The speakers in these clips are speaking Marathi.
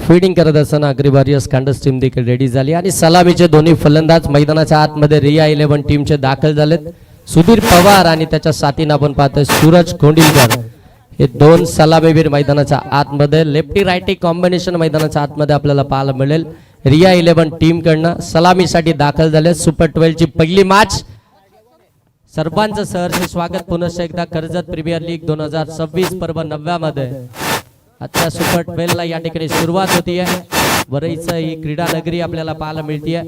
फीडिंग करत असताना अग्रिवारियस कांडस टीम देखील रेडी झाली आणि सलामीचे दोन्ही फलंदाज मैदानाच्या आतमध्ये रिया 11 टीमचे दाखल झालेत. सुधीर पवार आणि त्याच्या साथीने आपण पाहतोय सूरज कोंडिलकर हे दोन सलामीवीर मैदानाच्या आतमध्ये लेफ्टी रायटी कॉम्बिनेशन मैदानाच्या आतमध्ये आपल्याला पाहायला मिळेल. रिया 11 टीम कडनं सलामीसाठी दाखल झाले. सुपर 12 ची पहिली मॅच. सर्वांचं सहर्ष स्वागत पुनश्च एकदा कर्जत प्रीमियर लीग 2026 पर्व 9 मध्ये आता सुपर 12 ला या ठिकाणी सुरुवात होती आहे. वरईचं ही क्रीडा नगरी आपल्याला पाहायला मिळते.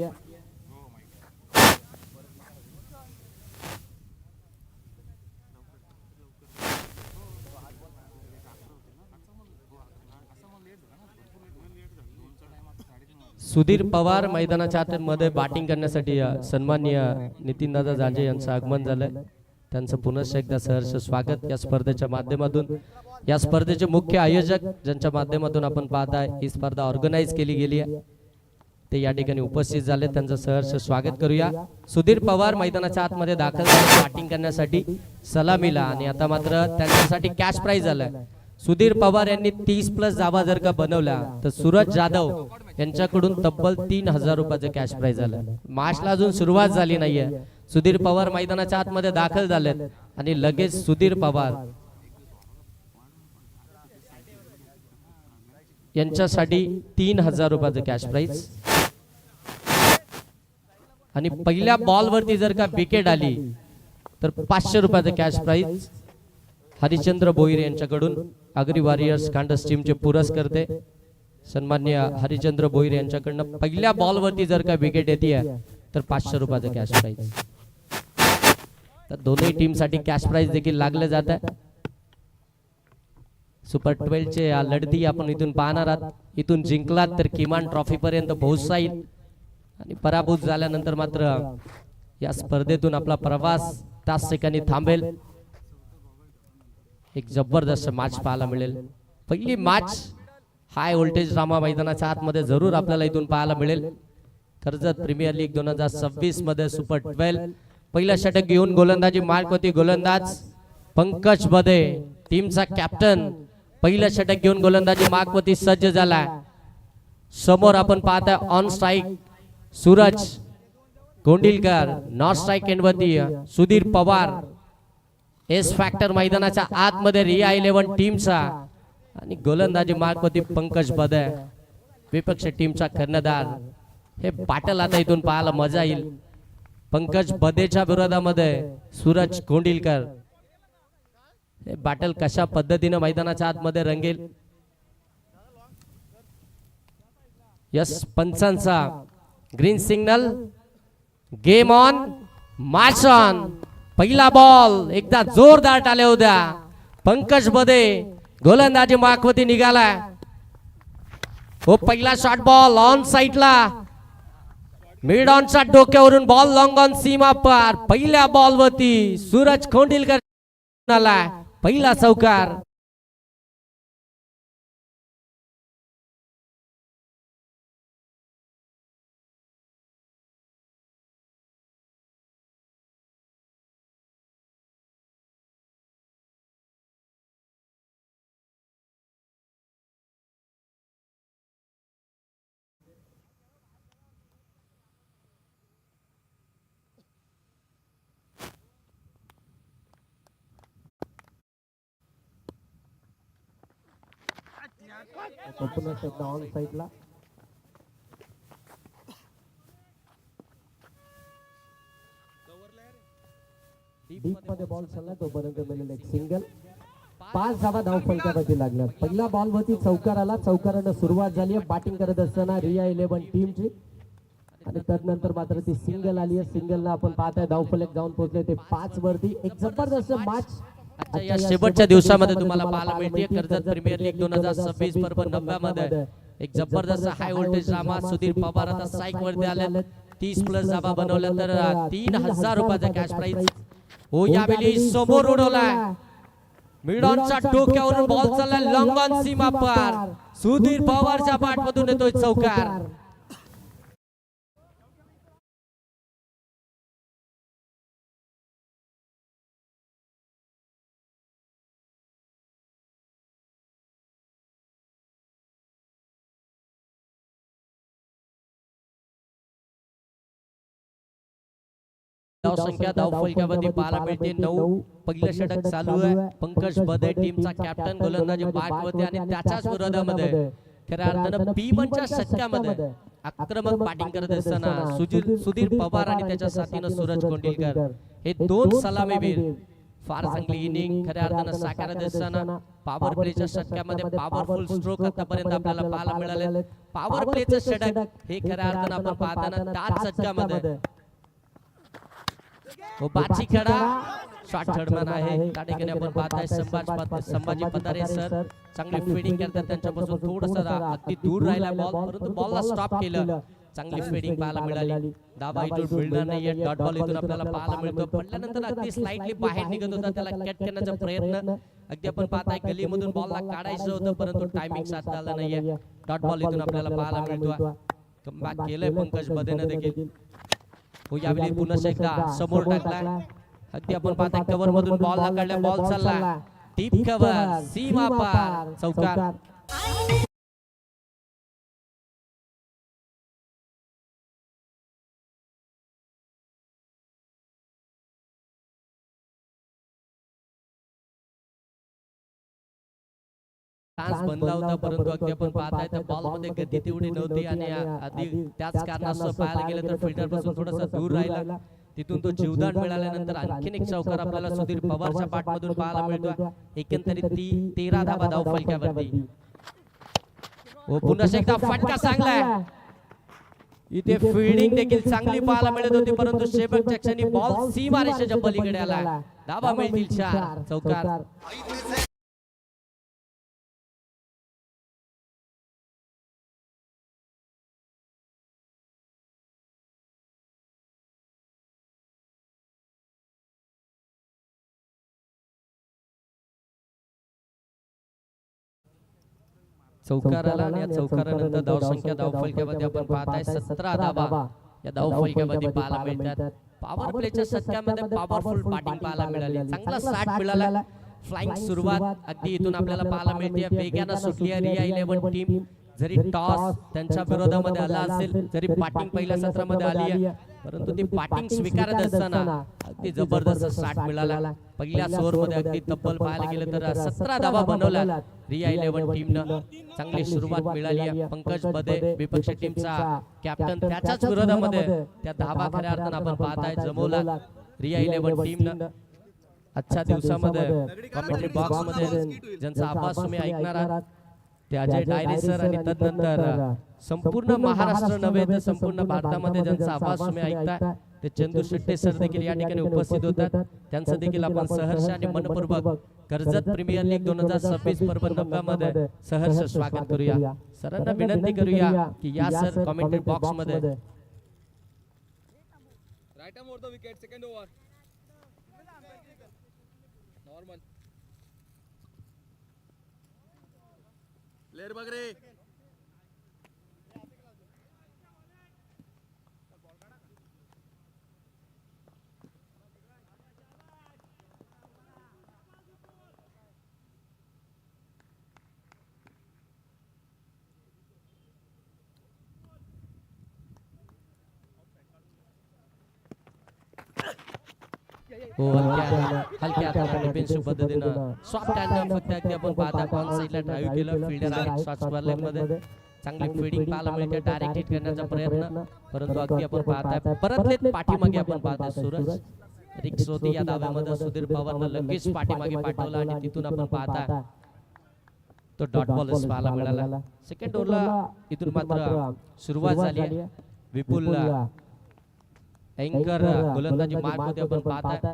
सुधीर पवार मैदानाच्या आतमध्ये बॅटिंग करण्यासाठी सन्माननीय नितीनदादा जांजे यांचं आगमन झालंय. त्यांचं पुनश्च एकदा सहर्ष स्वागत या स्पर्धेच्या माध्यमातून. या स्पर्धेचे मुख्य आयोजक ज्यांच्या माध्यमातून आपण पाहताय ही स्पर्धा ऑर्गनाइज केली गेली आहे ते या ठिकाणी उपस्थित झाले. त्यांचं सहर्ष स्वागत करूया. सुधीर पवार मैदानाच्या आतमध्ये दाखल झाले बॅटिंग करण्यासाठी सलामीला आणि आता मात्र त्यांच्यासाठी कॅश प्राइज आलाय. सुधीर पवार यांनी 30+ धावा जर का बनवल्या तर सूरज जाधव यांच्याकडून तब्बल 3000 रुपयाचं कॅश प्राइज आलं. मॅचला अजून सुरुवात झाली नाहीये. सुधीर पवार मैदानाच्या आतमध्ये दाखल झालेत आणि लगेच सुधीर पवार यांच्यासाठी 3000 रुपयाचं कॅश प्राइज आणि पहिल्या बॉल वरती जर का विकेट आली तर 500 रुपयाचं कॅश प्राइज हरिचंद्र भोईर यांच्याकडून. अग्री वॉरियर्स कांडस टीमचे पुरस्कर्ते सन्माननीय हरिचंद्र भोईर यांच्याकडनं पहिल्या बॉल वरती जर का विकेट येते तर 500 रुपयाचं कॅश प्राइज. तर दोन्ही टीम साठी कॅश प्राइज देखील लागले जात आहे. सुपर 12 चे लढती आपण इथून पाहणार आहात. इथून जिंकलात तर किमान ट्रॉफी पर्यंत पोहोचता येईल आणि पराभूत झाल्यानंतर मात्र या स्पर्धेतून आपला प्रवास त्याच ठिकाणी थांबेल. एक जबरदस्त मॅच पाहायला मिळेल. पहिली मॅच हाय व्होल्टेज ड्रामा मैदानाच्या आतमध्ये जरूर आपल्याला इथून पाहायला मिळेल. कर्जत प्रीमियर लीग 2026 मध्ये सुपर 12 पहिला षटक घेऊन गोलंदाजी मार्कवरती गोलंदाज पंकज बदे टीमचा कॅप्टन पहिलं षटक घेऊन गोलंदाजी मार्कवरती सज्ज झाला. समोर आपण पाहताय on strike Suraj Kondilkar, non strike एंडवरती सुधीर पवार. एस फॅक्टर मैदानाच्या आतमध्ये रिया 11 टीमचा आणि गोलंदाजी मार्कवरती पंकज बदे विपक्ष टीमचा कर्णधार. हे बॅटल आता इथून पाहायला मजा येईल. पंकज बदेच्या विरोधामध्ये सूरज कोंडिलकर. हे बॅटल कशा पद्धतीने मैदानाच्या आतमध्ये रंगेल. यस पंचांचा green signal. Game on match on. पहिला बॉल एकदा जोरदार टाळ्या होत्या. पंकज बदे गोलंदाजी मार्कवरती निघाला. हो पहिला शॉट बॉल ऑन साइडला मिड ऑनच्या डोक्यावरून बॉल लॉंग ऑन सीमा पार. पहिल्या बॉल वरती सूरज कोंडिलकर आला पहिला चौकार. ऑन साइडला डीप मध्ये बॉल चालला तोपर्यंत मिळेल एक सिंगल. 5 धावा धाव फलकावरती लागल्या. पहिला बॉल वरती चौकार आला. चौकारानं सुरुवात झाली आहे बॅटिंग करत असताना रिया 11 टीमची आणि त्यानंतर मात्र ती सिंगल आली आहे. सिंगलला आपण पाहताय धाव फलक जाऊन पोहोचले ते 5 वरती. एक जबरदस्त मॅच या शेवटच्या दिवसामध्ये तुम्हाला पाहायला मिळते. कर्जत प्रीमियर लीग 2026 पर्व 9 मध्ये एक जबरदस्त high voltage drama. Sudhir Pawar आता स्ट्राइक वरती आले. 30+ धावा बनवल्या तर 3000 रुपयाचा कॅश प्राइज. हो यावेळी समोर उडवलाय मिड ऑनच्या डोक्यावरून बॉल चालला लॉंग ऑन सीमा पार. सुधीर पवारच्या बॅटमधून येतोय चौकार. धावसंख्या धावफलकामध्ये पाहायला मिळते 9. पहिलं षटक चालू आहे. पंकज बदे टीमचा कॅप्टन गोलंदाजी मार्कमध्ये आणि त्याच्याच विरोधामध्ये खऱ्या अर्थानं P1च्या षटकामध्ये आक्रमक बॅटिंग करत असताना सुधीर पवार आणि त्याच्या साथीनं सूरज कोंडिलकर हे दोन सलामीवीर फार चांगली इनिंग खऱ्या अर्थानं साकारत असताना पॉवर प्लेच्या षटकामध्ये पॉवरफुल स्ट्रोक आतापर्यंत आपल्याला पाहायला मिळाले. पॉवर प्लेचं षटक हे खऱ्या अर्थानं आपण पाहताना त्याच षटकामध्ये बाची खेळा शॉट छडमन आहे. त्या ठिकाणी आपण पाहताय संभाजी पतारे सर चांगली फिडिंग करतात. त्यांच्यापासून थोडंसं अगदी दूर राहिला बॉल, परंतु बॉलला स्टॉप केलं. चांगली फिडिंग पाहायला मिळाली. दाबा इथून मिळणार नाहीये. डॉट बॉल इथून आपल्याला पाहायला मिळतो. पडल्यानंतर अगदी स्लाइटली बाहेर निघत होता. त्याला कट करण्याचा प्रयत्न अगदी आपण पाहताय गलीमधून बॉलला काढायचं होतं, परंतु टायमिंग साधता आलं नाहीये. डॉट बॉल इथून आपल्याला पाहायला मिळतो. कमबॅक केलंय पंकज बदेने देखील. हो यावेळी पुन्हा एकदा समोर टाकला. अगदी आपण पाहताय कव्हर मधून बॉल काढला. बॉल चालला डीप कव्हर सीमा पार चौकार. चान्स बनला होता, परंतु अगदी आपण पाहताय त्या बॉल मध्ये गती तेवढी नव्हती आणि आधी त्याच कारणास्तव पाहायला गेलं तर फिल्डर पासून थोडासा दूर राहिला. तिथून तो जीवदान मिळाल्यानंतर आणखीन एक चौकार आपल्याला सुधीर पवारच्या पाठमधून पाहायला मिळतो. एकंदरीत 13 धावा धावफलकावरती. पुन्हा एकदा फटका चांगला. इथे फिल्डिंग देखील चांगली पाहायला मिळत होती, परंतु शेवटच्या क्षणी बॉल सीमारेषेच्या पलीकडे आला. धावा मिळतील 4 चौकार. चौकाराला आणि या चौकारानंतर धावसंख्या धावफलकामध्ये आपण पाहताय 17 धावा या धावफलकामध्ये पाहायला मिळतात. पॉवर प्लेच्या षटकामध्ये पॉवरफुल बॅटिंग पाहायला मिळाली. चांगला स्टार्ट मिळाला. फ्लाइंग सुरुवात अगदी इथून आपल्याला पाहायला मिळते. वेगानं सुटली आहे रिया 11 टीम. जरी टॉस त्यांच्या विरोधामध्ये आला असेल, जरी बॅटिंग पहिल्या सत्रामध्ये आली आहे, परंतु ती बॅटिंग स्वीकारत असताना अगदी जबरदस्त स्टार्ट मिळाला. पहिल्याच ओव्हरमध्ये अगदी तब्बल पाहायला गेलं तर 17 धावा बनवल्या रिया 11 टीमनं. चांगली सुरुवात मिळाली आहे. पंकज बदे विपक्षी टीमचा कॅप्टन त्याच्याच विरोधामध्ये त्या धावा खऱ्या अर्थानं आपण पाहताय जमवला रिया 11 टीमनं. आजच्या दिवसामध्ये कमेंट्री बॉक्स मध्ये ज्यांचा आवाज तुम्ही ऐकणार आहात ते अजय डायरे सर आणि तदनंतर संपूर्ण महाराष्ट्र नव्हे तर संपूर्ण भारतामध्ये ज्यांचा आवाज तुम्ही ऐकताय ते चंदू शेट्टे सर देखील या ठिकाणी उपस्थित होतात. त्यांचं देखील आपण सहर्ष आणि मनपूर्वक कर्जत प्रीमियर लीग 2026 पर्व 90 मध्ये सहर्ष स्वागत करूया. सरांना विनंती करूया की या सर कमेंट्री बॉक्स मध्ये right arm over the wicket second over normal player बगरे हलक्या हाताने डिफेन्सिव्ह पद्धतीनं सॉफ्ट हँड फक्त अगदी आपण पाहता ऑन साइडला ड्राइव्ह केलं. फिल्डर आहे शॉट स्क्वेअर लेग मध्ये चांगली फिडिंग पाहायला मिळते. डायरेक्ट हिट करण्याचा प्रयत्न, परंतु अगदी आपण पाहताय परतलेत पाठीमागे आपण पाहताय सूरज रिक्स होती या धाव्यामध्ये. सुधीर पवारनं लगेच पाठीमागे पाठवला आणि तिथून आपण पाहताय तो डॉट बॉल पाहायला मिळाला. सेकंड ओव्हरला इथून मात्र सुरुवात झाली. विपुल अँकर गोलंदाजी मार्ग मध्ये आपण पाहताय.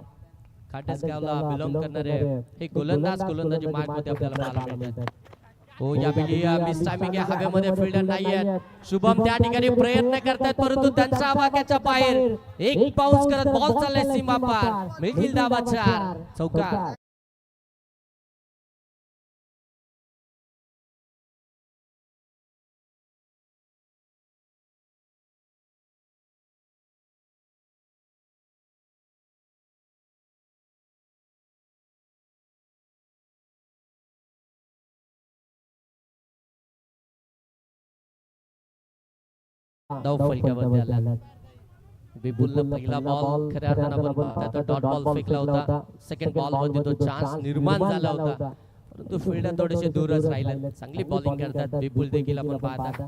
खाटेसगावला बिलॉंग करणारे हे गोलंदाजी मार्ग मध्ये आपल्याला पाहायला मिळतात. हो यावेळी मिस टायमिंग हवेमध्ये फिल्डर नाहीये. शुभम त्या ठिकाणी प्रयत्न करतात, परंतु त्यांच्या आवाक्याच्या बाहेर एक पाऊस करत बॉल चाललाय सीमा पार. मिळतील धावा 4 चौकार. धावफलकावरती आला. विपुलनं पहिला बॉल खऱ्या अर्थानं आपण पाहता तो डॉट बॉल फेकला होता. सेकंड बॉल मध्ये तो चान्स निर्माण झाला होता, परंतु फिल्डर थोडेसे दूरच राहिले. चांगली बॉलिंग करतात विपुल देखील आपण पाहता.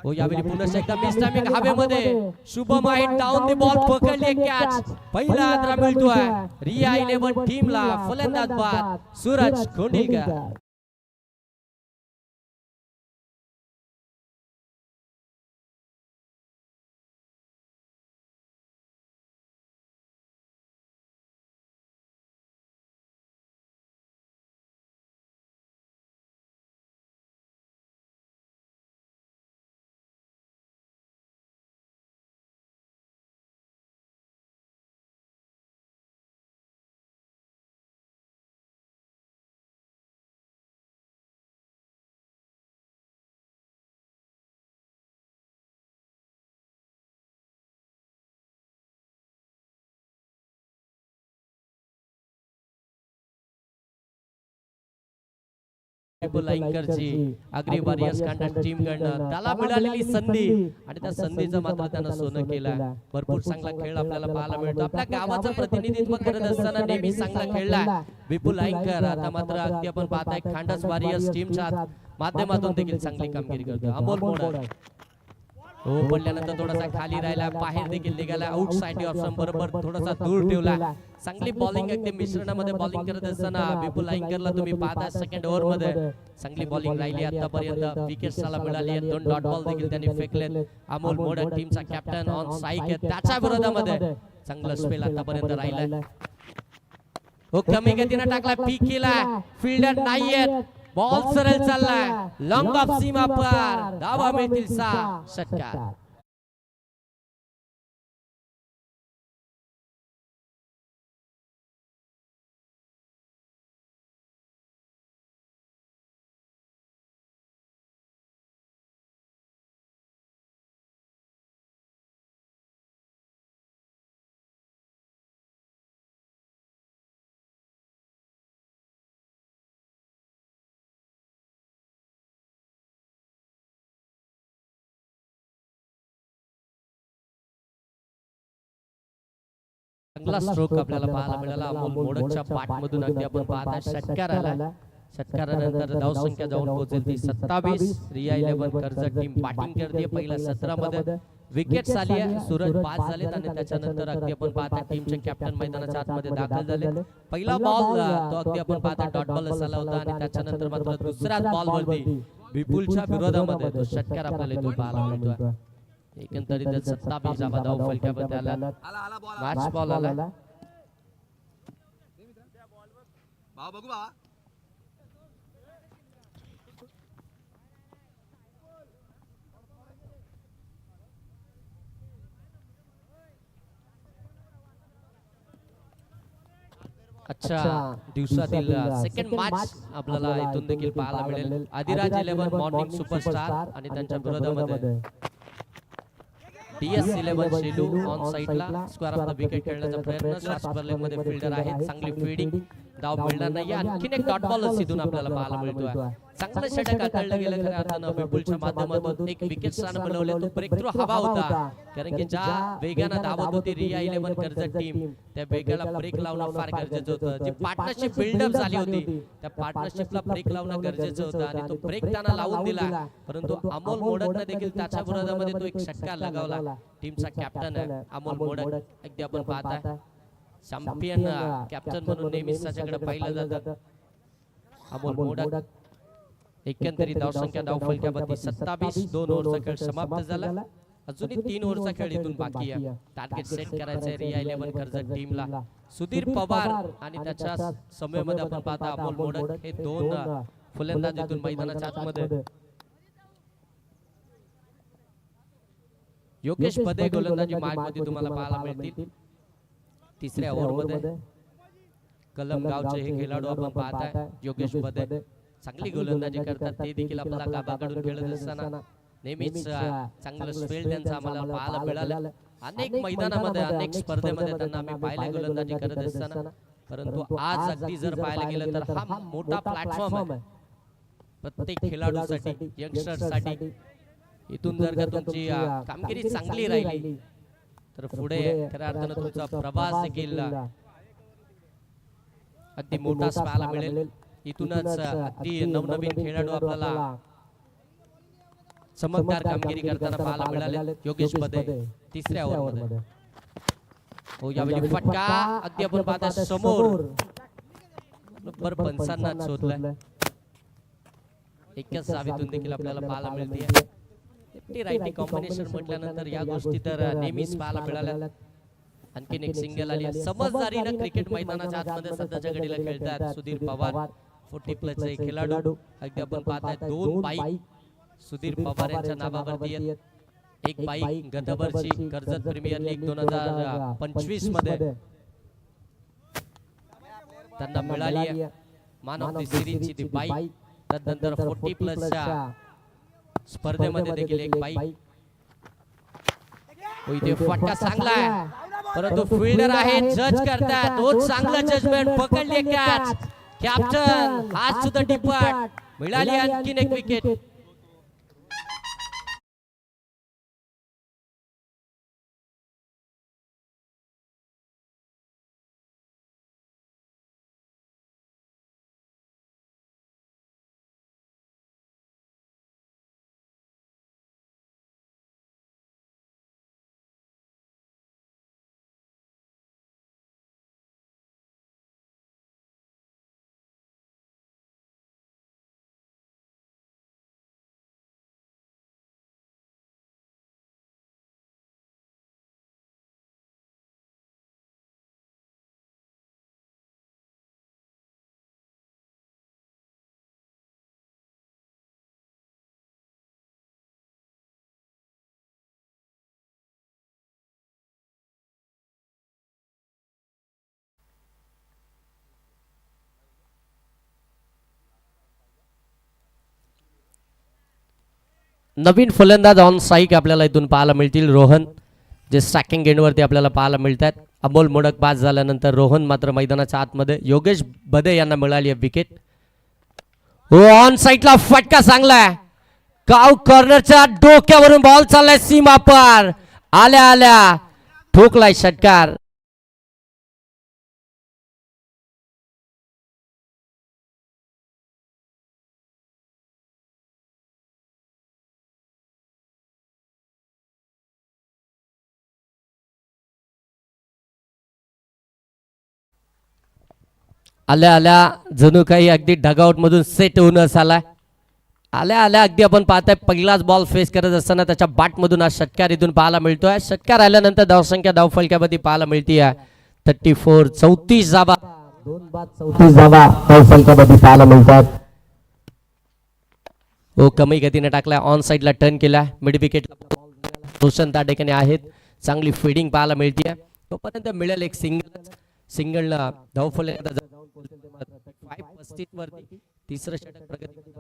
हो यावेळी पुन्हा एकदा मिस टायमिंग हवेमध्ये शुभम आहे डाऊन दी बॉल पकडली एक कॅच. पहिला आदरा मिळतोय रिया 11 टीमला. फलंदाज बाद सूरज कोंडिलकर. लाईंकरची अग्री वॉरियर्स कांडा टीम कडनं त्याला मिळालेली संधी आणि त्या संधीचं मात्र त्यानं सोनं केलं. भरपूर चांगला खेळ आपल्याला पाहायला मिळतो. आपल्या गावाचं प्रतिनिधित्व करत असताना नेहमी चांगला खेळला विपुल लाईंकर. आता मात्र अगदी आपण पाहताय खांडस वॉरियर्स टीमच्या माध्यमातून देखील चांगली कामगिरी करतो. अमोल मोडक हो पडल्यानंतर थोडासा खाली राहिला, बाहेर देखील निघाला. आउट साइड ऑप्शन बरोबर थोडासा दूर ठेवला. चांगली बॉलिंग अगदी मिश्रणामध्ये बॉलिंग करत असताना विपुल लाईंकरला तुम्ही पाहता सेकंड ओव्हर मध्ये चांगली बॉलिंग राहिली. आतापर्यंत विकेट्स त्याला मिळाली. 2 डॉट बॉल देखील त्यांनी फेकलेत. अमोल मोडक टीमचा कॅप्टन ऑन स्ट्राईक. त्याच्या विरोधामध्ये चांगला स्पेल आतापर्यंत राहिला. हो कमी गतीने टाकला, पीक केला, फिल्डर नाहीयेत, बॉल सरळ चाललाय लॉंग ऑफ सीमा पार. धावा मिळतील 6 षटकार. चांगला स्ट्रोक आपल्याला पाहायला मिळाला अमोल मोडकच्या बॅट मधून. अगदी आपण पाहता षटकार आला. षटकारानंतर धाव संख्या जाऊन पोहोचेल ती 27. रिया 11 कर्जत टीम बॅटिंग करते. पहिल्या 17 मध्ये विकेट्स आली आहे. सूरज 5 झालेत आणि त्याच्यानंतर अगदी आपण पाहता टीमचे कॅप्टन मैदानाच्या आतमध्ये दाखल झाले. पहिला बॉल तो अगदी आपण पाहता डॉट बॉल झाला होता आणि त्याच्यानंतर मात्र दुसऱ्याच बॉल वरती विपुलच्या विरोधामध्ये तो षटकार आपल्याला इथून पाहायला मिळतोय. एकंदरीत 27 जावा धाव फलकामध्ये आला. मॅच बॉल आला. भाव बघू भावा. अच्छा दिवसातील सेकंड मॅच आपल्याला इथून देखील पाहायला मिळेल. आदिराज 11 मॉर्निंग सुपरस्टार आणि त्यांच्या विरोधामध्ये DS 11 शेलू ऑन साइडला स्क्वेअर ऑफ द विकेट खेळण्याचा प्रयत्न. शॉर्ट बॉलिंग मध्ये फिल्डर आहेत. चांगली फील्डिंग, धाव मिळणार नाही. आणखीन एक डॉट बॉल इथून आपल्याला पाहायला मिळतोय. चांगलं षटक हाताळलं गेलं खऱ्या अर्थानं विपुलच्या माध्यमातून. एक विकेट स्थान मिळवले. तो ब्रेक थ्रू हवा होता, कारण की ज्या वेगाने धावत होती रिया 11 कर्जत टीम त्या वेगाला ब्रेक लावणं फार गरजेचं होतं. जी पार्टनरशिप बिल्डअप झाली होती त्या पार्टनरशिपला ब्रेक लावणं गरजेचं होतं आणि तो ब्रेक त्यांना लावून दिला. परंतु अमोल मोडकने देखील त्याच्या विरोधामध्ये तो एक षटकार लगावला. टीमचा कॅप्टन अमोल मोडक. अगदी आपण पाहता चॅम्पियन कॅप्टन म्हणून नेहमीच त्याच्याकडे पाहिलं जातं अमोल मोडक. एकंदरीत धावसंख्या धाव फलकावरती 27. 2 ओव्हरचा खेळ समाप्त झाला. अजूनही 3 ओव्हरचा खेळ इथून बाकी आहे. टार्गेट सेट करायचंय रिया 11 कर्जत टीमला. सुधीर पवार आणि त्याच्या समूहामध्ये आपण पाहता अमोल मोडक हे 2 फलंदाज इथून मैदानाच्या आतमध्ये. योगेश पदे गोलंदाजी मार्ग मध्ये तुम्हाला पाहायला मिळतील. तिसऱ्या ओव्हर मध्ये कलम गावचे हे खेळाडू आपण पाहताय. योगेश पदे चांगली गोलंदाजी करतात. ते देखील आपल्याला गावाकडून खेळत असताना नेहमीच चांगलं स्पेल त्यांचा आम्हाला पाहायला मिळालं. अनेक मैदानामध्ये अनेक स्पर्धेमध्ये त्यांना आम्ही पाहिले गोलंदाजी करत असताना. परंतु आज अगदी जर पाहायला गेलं तर हा मोठा प्लॅटफॉर्म आहे प्रत्येक खेळाडूसाठी, यंगस्टरसाठी. इथून जर का तुमची कामगिरी चांगली राहिली तर पुढे खऱ्या अर्थानं तुमचा प्रवास देखील अगदी मोठाच पाहायला मिळेल. इथूनच अगदी नवनवीन खेळाडू आपल्याला चमकदार कामगिरी करताना पाहायला मिळाले. योगेश बदे तिसऱ्या ओव्हरमध्ये. हो यावेळी फटका अगदी आपण पाहता समोर बरोबर पंचांना शोधलाय. एकच सावीतून देखील आपल्याला पाहायला मिळते. लेफ्टी राईटी कॉम्बिनेशन म्हटल्यानंतर या गोष्टी तर नेहमीच पाहायला मिळाल्या. आणखीन एक सिंगल आली. समजदारीनं क्रिकेट मैदानाच्या आतमध्ये सध्याच्या घडीला खेळतात सुधीर पवार 40 प्लस चे खेळाडू. अगदी आपण पाहताय 2 बाईक सुधीर पवार यांच्या नावावरती आहेत. एक बाईक गतवर्षी कर्जत प्रीमियर लीग 2025 मध्ये त्यांना मिळाली आहे. मॅन ऑफ द सिरीजची ती बाईक. त्यानंतर 40 प्लसच्या स्पर्धेमध्ये देखील एक बाईक. इथे फटका चांगला आहे परंतु फिल्डर आहे जज करतात. तो चांगला जजमेंट पकडली कॅच. कॅप्टन हात सुद्धा डिपार्ट मिळाली आणखीन एक विकेट. नवीन फलंदाज ऑन स्ट्राईक आपल्याला इथून पाहायला मिळतील. रोहन जे स्ट्रायकिंग एंडवरती आपल्याला पाहायला मिळतात. अमोल मोडक पास झाल्यानंतर रोहन मात्र मैदानाच्या आतमध्ये. योगेश बदे यांना मिळाली आहे विकेट. हो ऑन साईडला फटका चांगला आहे. काव कॉर्नरच्या डोक्यावरून बॉल चाललाय सीमा पार. आल्या आल्या ठोकलाय षटकार. आल्या आल्या जणू काही अगदी डगआउट मधून सेट होऊनच आलाय. आल्या आल्या अगदी आपण पाहताय पहिलाच बॉल फेस करत असताना त्याच्या बाट मधून हा षटकार इथून पाहायला मिळतोय. षटकार आल्यानंतर धावसंख्या धावफलक्यामध्ये पाहायला मिळते 34. 34 धावा 2 बाद 34 धावा धावफलक्यामध्ये पाहायला मिळतात. हो कमी गतीने टाकलाय. ऑन साइडला टर्न केला. मिड विकेट रोशन त्या ठिकाणी आहेत. चांगली फिडिंग पाहायला मिळते. तोपर्यंत मिळेल एक सिंगल धावफलक 35 वरती तिसरं षटक प्रगती.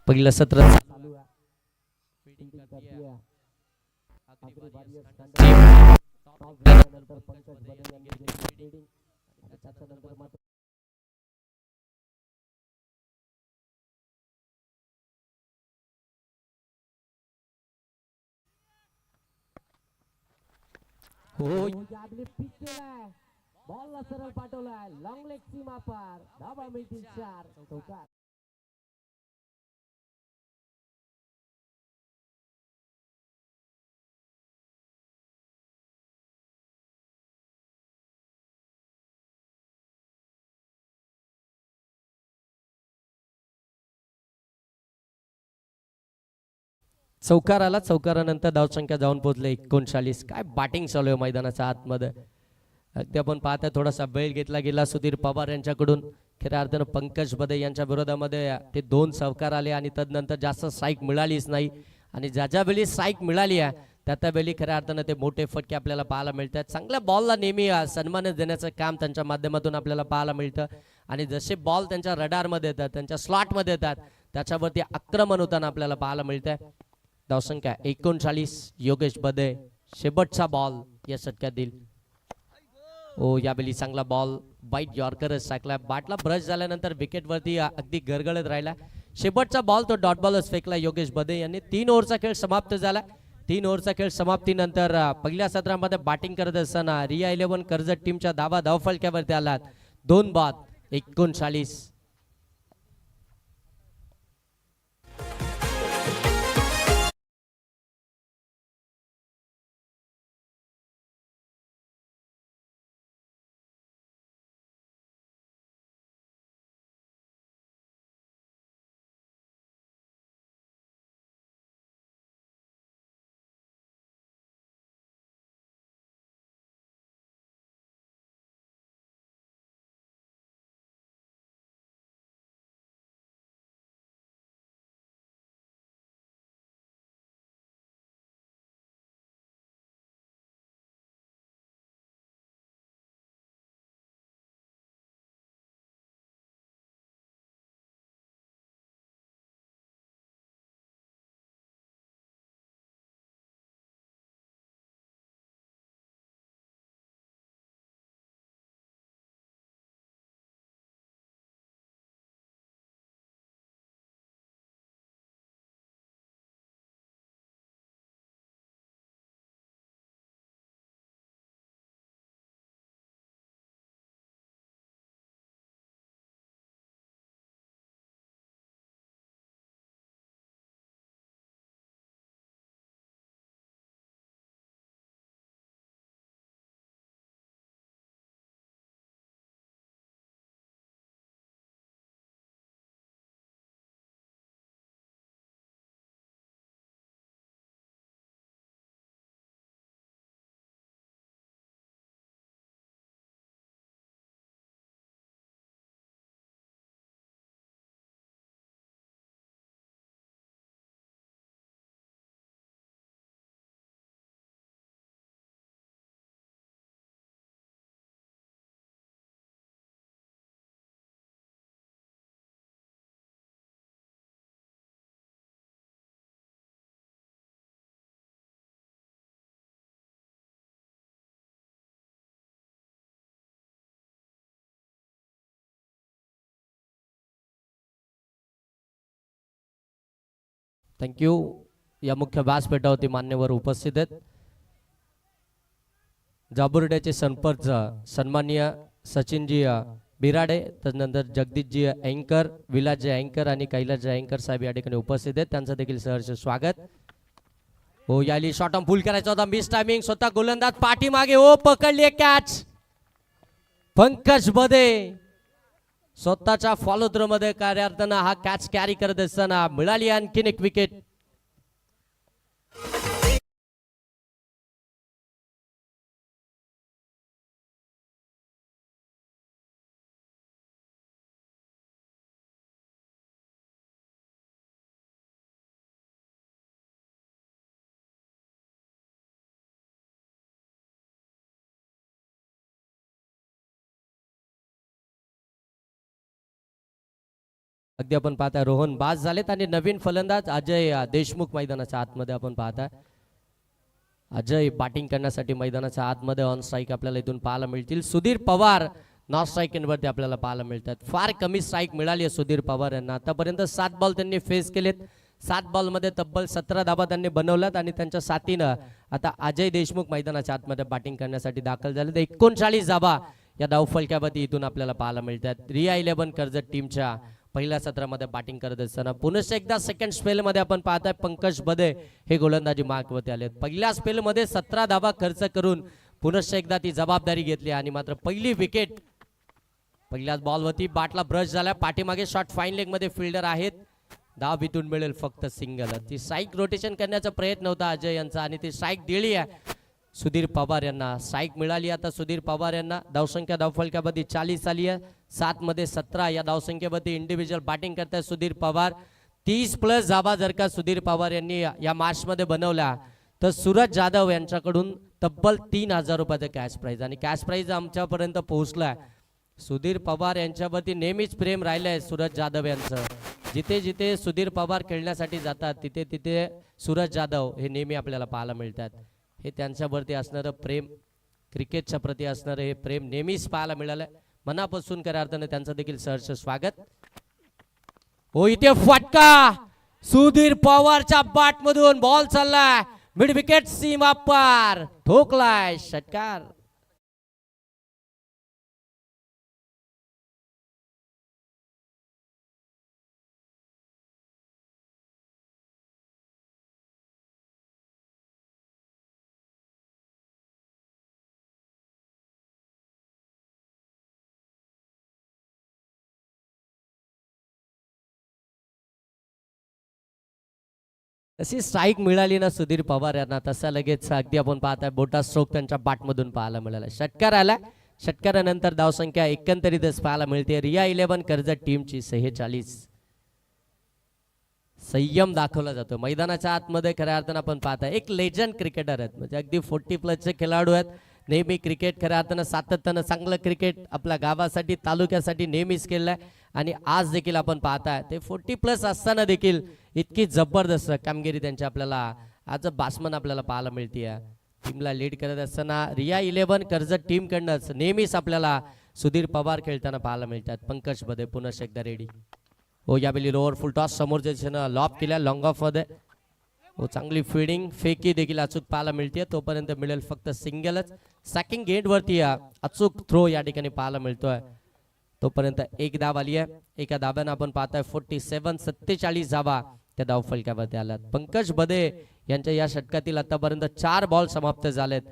पहिलं सत्र हो बॉलला सरळ पाठवलाय. लॉंग लेग सीमा पार. धावा मिळतील 4. चौकार. चौकाराला. चौकारानंतर धावसंख्या जाऊन पोहोचले 39. काय बॅटिंग चालू आहे मैदानाच्या आतमध्ये. अगदी आपण पाहता थोडासा वेळ घेतला गेला सुधीर पवार यांच्याकडून. खऱ्या अर्थानं पंकज बदे यांच्या विरोधामध्ये ते 2 चौकार आले आणि तदनंतर जास्त स्ट्राईक मिळालीच नाही. आणि ज्या वेळी स्ट्राईक मिळाली आहे त्या वेळी खऱ्या अर्थानं ते मोठे फटके आपल्याला पाहायला मिळतात. चांगल्या बॉलला नेहमी सन्मान देण्याचं काम त्यांच्या माध्यमातून आपल्याला पाहायला मिळतं. आणि जसे बॉल त्यांच्या रडारमध्ये येतात त्यांच्या स्लॉटमध्ये येतात त्याच्यावरती आक्रमण होताना आपल्याला पाहायला मिळतंय. धावसंख्या 39. योगेश बदे शेवटचा बॉल या षटकातील. ओ यावेळी चांगला बॉल बाईट यॉर्करच टाकला. बाटला ब्रश झाल्यानंतर विकेटवरती अगदी गरगळत राहिला. शेवटचा बॉल तो डॉट बॉलच फेकला योगेश बदे यांनी. 3 ओव्हरचा खेळ समाप्त झाला. 3 ओव्हरचा खेळ समाप्तीनंतर पहिल्या सत्रामध्ये बॅटिंग करत असताना रिया 11 कर्जत टीमच्या धावफलक्यावरती आलात. 2 बाद 39. थँक्यू. या मुख्य व्यासपीठावरती मान्यवर उपस्थित आहेत. जाबुर्ड्याचे सरपंच सन्माननीय सचिनजी बिराडे, त्यानंतर जगदीशजी अँकर, विलासजी अँकर आणि कैलासजी अँकर साहेब या ठिकाणी उपस्थित आहेत. त्यांचं देखील सहर्ष स्वागत. हो याली शॉर्ट ऑन फुल करायचा होता. Miss timing. स्वतः गोलंदाज पाठीमागे. हो पकडली कॅच. पंकज बदे स्वतःच्या फॉलो थ्रो मध्ये कार्यार्थानं हा कॅच कॅरी करत असताना मिळाली आणखीन एक विकेट. अगदी आपण पाहताय रोहन बाज झालेत आणि नवीन फलंदाज अजय देशमुख मैदानाच्या आतमध्ये आपण पाहताय. अजय बॅटिंग करण्यासाठी मैदानाच्या आतमध्ये ऑन स्ट्राईक आपल्याला इथून पाहायला मिळतील. सुधीर पवार नॉन स्ट्राईक वरती आपल्याला पाहायला मिळतात. फार कमी स्ट्राईक मिळाली आहे सुधीर पवार यांना. आतापर्यंत 7 बॉल त्यांनी फेस केलेत. 7 बॉल मध्ये तब्बल 17 धाबा त्यांनी बनवल्यात आणि त्यांच्या साथीनं आता अजय देशमुख मैदानाच्या आतमध्ये बॅटिंग करण्यासाठी दाखल झाले. 39 धाबा या धावफलक्यावरती इथून आपल्याला पाहायला मिळतात. रिया 11 कर्जत टीमच्या पहिल्या सत्रामध्ये बॅटिंग करत असताना पुनश्च एकदा सेकंड स्पेल मध्ये आपण पाहताय पंकज बदे हे गोलंदाजी मार्कवरती आलेत. पहिल्या स्पेल मध्ये 17 धाबा खर्च करून पुनश्च एकदा ती जबाबदारी घेतली आणि मात्र पहिली विकेट पहिल्याच बॉलवरती बॅटला ब्रश झाला. पाठीमागे शॉट फाईन लेग मध्ये फिल्डर आहेत. धाव इथून मिळेल फक्त सिंगल. ती स्ट्राईक रोटेशन करण्याचा प्रयत्न होता अजय यांचा आणि ती स्ट्राईक दिली आहे सुधीर पवार यांना. स्ट्राईक मिळाली आता सुधीर पवार यांना. धावसंख्या धावफलक्यामध्ये 40 आली आहे. 7 मध्ये 17 या धावसंख्येवरती इंडिव्हिज्युअल बॅटिंग करताय सुधीर पवार. 30+ धाबा जर का सुधीर पवार यांनी या मॅच मध्ये बनवल्या तर सूरज जाधव यांच्याकडून तब्बल 3000 रुपयाचं कॅश प्राइज आणि कॅश प्राइज आमच्यापर्यंत पोहोचलाय. सुधीर पवार यांच्यावरती नेहमीच प्रेम राहिलंय सूरज जाधव यांचं. जिथे जिथे सुधीर पवार खेळण्यासाठी जातात तिथे तिथे सूरज जाधव हे नेहमी आपल्याला पाहायला मिळतात. हे त्यांच्यावरती असणारं प्रेम, क्रिकेटच्या प्रती असणारं हे प्रेम नेहमीच पाहायला मिळालंय. मनापासून खऱ्या अर्थाने त्यांचं देखील सहर्ष स्वागत. हो इथे फटका सुधीर पवारच्या बाट मधून बॉल चाललाय मिड विकेट सीमा पार ठोकलाय षटकार. तशी स्ट्राईक मिळाली ना सुधीर पवार यांना तसा लगेच अगदी आपण पाहताय बोटा स्ट्रोक त्यांच्या बाटमधून पाहायला मिळाला. षटकार आला. षटकारानंतर धावसंख्या एकंदरीतच पाहायला मिळते. रिया 11 कर्जत टीमची 46. संयम दाखवला जातो मैदानाच्या आतमध्ये. खऱ्या अर्थानं आपण पाहताय एक लेजंड क्रिकेटर आहेत म्हणजे अगदी 40+ खेळाडू आहेत. नेहमी क्रिकेट खऱ्या अर्थानं सातत्यानं चांगलं क्रिकेट आपल्या गावासाठी तालुक्यासाठी नेहमीच केलंय आणि आज देखील आपण पाहताय ते 40+ असताना देखील इतकी जबरदस्त कामगिरी त्यांची आपल्याला आज बासमन आपल्याला पाहायला मिळते. टीमला लीड करत असताना रिया 11 कर्जत टीम कडनंच नेहमीच आपल्याला सुधीर पवार खेळताना पाहायला मिळतात. पंकज बदे पुन्हा एकदा रेडी. हो यावेळी लोअर फुल टॉस समोरच्या दिशेनं लॉब केल्या लॉंग ऑफ मध्ये. हो चांगली फिडिंग फेकी देखील अचूक पाहायला मिळते. तोपर्यंत मिळेल फक्त सिंगलच. सॅकिंग गेट वरती अचूक थ्रो या ठिकाणी पाहायला मिळतोय. तोपर्यंत एक धाव आली आहे. एका धाब्यानं आपण पाहताय 47 धावा त्या धाव फलकावरती आल्यात. पंकज बदे यांच्या या षटकातील आतापर्यंत 4 बॉल समाप्त झालेत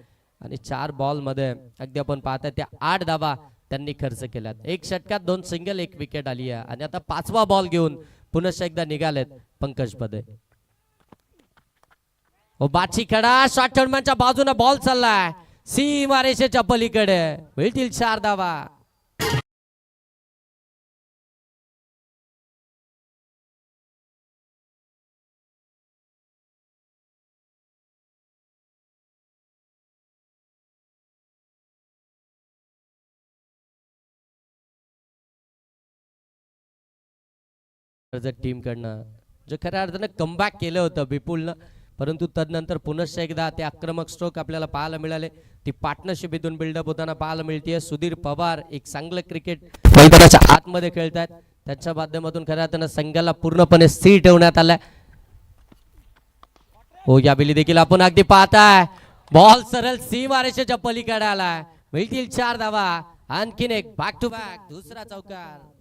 आणि 4 बॉल मध्ये अगदी आपण पाहताय त्या 8 धावा त्यांनी खर्च केल्यात. एक षटकात 2 सिंगल 1 विकेट आली आहे आणि आता 5वा बॉल घेऊन पुन्हा एकदा निघालेत पंकज बदे. हो बाची खडा शॉर्ट टर्नमॅनच्या बाजूने बॉल चाललाय सीमा रेषेच्या पलीकडे. मिळतील 4 धावा. टीम कडनं जे खऱ्या अर्थानं कमबॅक केलं होतं विपुलनं परंतु तदनंतर पुन्हा एकदा ते आक्रमक स्ट्रोक आपल्याला पाहायला मिळाले. ती पार्टनरशिप इथून बिल्डअप होताना पाहायला मिळते. सुधीर पवार एक चांगलं क्रिकेट मैदानाच्या आतमध्ये खेळतात. त्यांच्या माध्यमातून खऱ्या अर्थानं संघाला पूर्णपणे स्थिर ठेवण्यात आलाय. हो यावेळी देखील आपण अगदी पाहताय बॉल सरळ सीमा रेषेच्या पलीकडे आलाय. मिळतील 4 धावा. आणखीन एक बॅक टू बॅक दुसरा चौकार.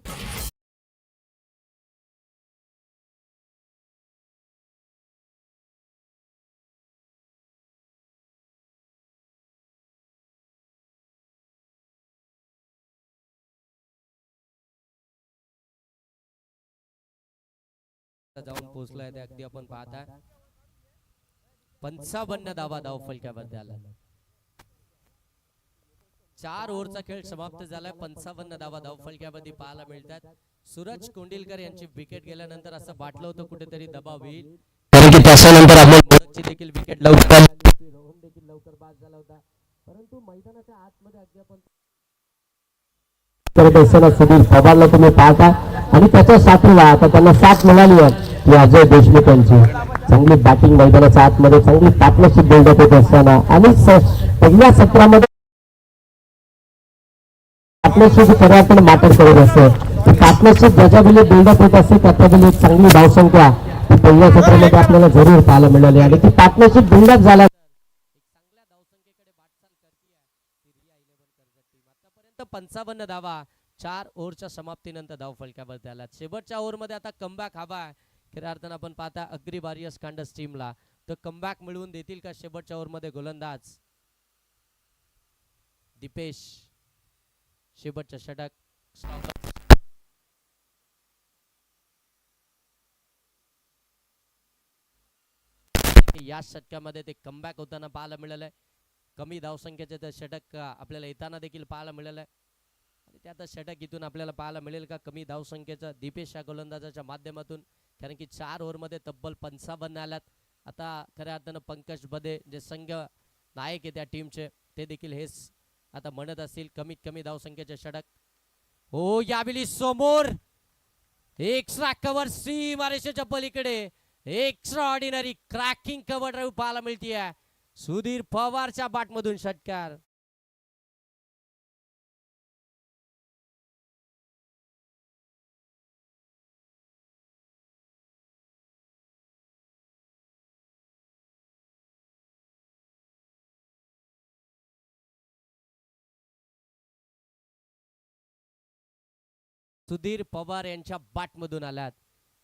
जाऊन पोहोचलाय ते अगदी आपण पाहताय 55 धावा धाव फलकावरती आला. 4 ओव्हरचा खेळ समाप्त झालाय. 55 धावा धाव फलकावरती पाहायला मिळतात. सूरज कोंडिलकर यांची विकेट गेल्यानंतर असं वाटलं होतं कुठेतरी दबाव येईल कारण की त्याच्यानंतर आपण देखील विकेट लवकर बाद झाला होता परंतु मैदानाच्या आतमध्ये अगदी आपण करत असताना सुधीर पवारला तुम्ही पाहता आणि त्याच्या साथीला आता त्यांना साथ मिळाली आहे ती अजय देशमुख यांची. चांगली बॅटिंग मैदानाच्या आतमध्ये चांगली पार्टनरशिप बिल्डअप होत असताना आणि पहिल्या सत्रामध्ये पार्टनरशिप खऱ्या पण मॅटर करत असते. पार्टनरशिप ज्याच्यावेळी बिल्डअप होत असते त्याच्यावेळी एक चांगली धावसंख्या पहिल्या सत्रामध्ये आपल्याला जरूर पाहायला मिळाली आणि ती पार्टनरशिप बिल्डअप झाला. 55 धावा 4 ओव्हरच्या समाप्तीनंतर धाव फलकावरती आला. शेवटच्या ओव्हरमध्ये आता कमबॅक हवा आहे. खऱ्या अर्थानं आपण पाहता अग्री वारियर्स कांडस टीमला तर कमबॅक मिळवून देतील का शेवटच्या ओव्हरमध्ये गोलंदाज दीपेश. शेवटच्या षटक या षटकामध्ये ते कमबॅक होताना पाहायला मिळालंय. कमी धावसंख्येचे ते षटक आपल्याला येताना देखील पाहायला मिळालंय आणि त्यात षटक इथून आपल्याला पाहायला मिळेल का कमी धावसंख्येचं दीपेश या गोलंदाजाच्या माध्यमातून कारण की 4 ओव्हरमध्ये तब्बल 55 आल्यात. आता खऱ्या अर्थानं पंकज बदे जे संघ नायक आहे त्या टीमचे ते देखील हेच आता म्हणत असतील कमीत कमी धावसंख्येचे षटक. हो यावेळी समोर एक्स्ट्रा कव्हर सीमा रेषेच्या पलीकडे extra ordinary cracking cover drive पाहायला मिळते. सुधीर पवारच्या बॅटमधून षटकार. सुधीर पवार यांच्या बॅटमधून आल्यात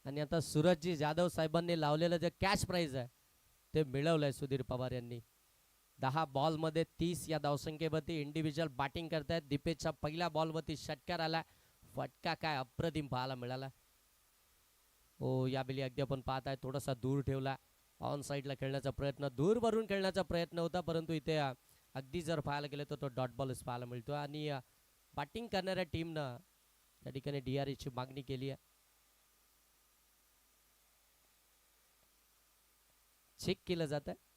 आणि आता सूरजजी जाधव साहेबांनी लावलेलं जे कॅश प्राइज आहे ते मिळवलंय सुधीर पवार यांनी. 10 बॉलमध्ये 30 या धावसंख्येवरती इंडिव्हिज्युअल बॅटिंग करतायत. दीपेशच्या पहिल्या बॉलवरती षटकार आला. फटका काय अप्रतिम पाहायला मिळाला. ओ यावेळी अगदी आपण पाहताय थोडासा दूर ठेवला. ऑन साईडला खेळण्याचा प्रयत्न, दूरवरून खेळण्याचा प्रयत्न होता, परंतु इथे अगदी जर पाहायला गेलं तर तो डॉट बॉलच पाहायला मिळतो. आणि बॅटिंग करणाऱ्या टीमनं त्या ठिकाणी DRSची मागणी केली आहे. चेक केलं जात आहे.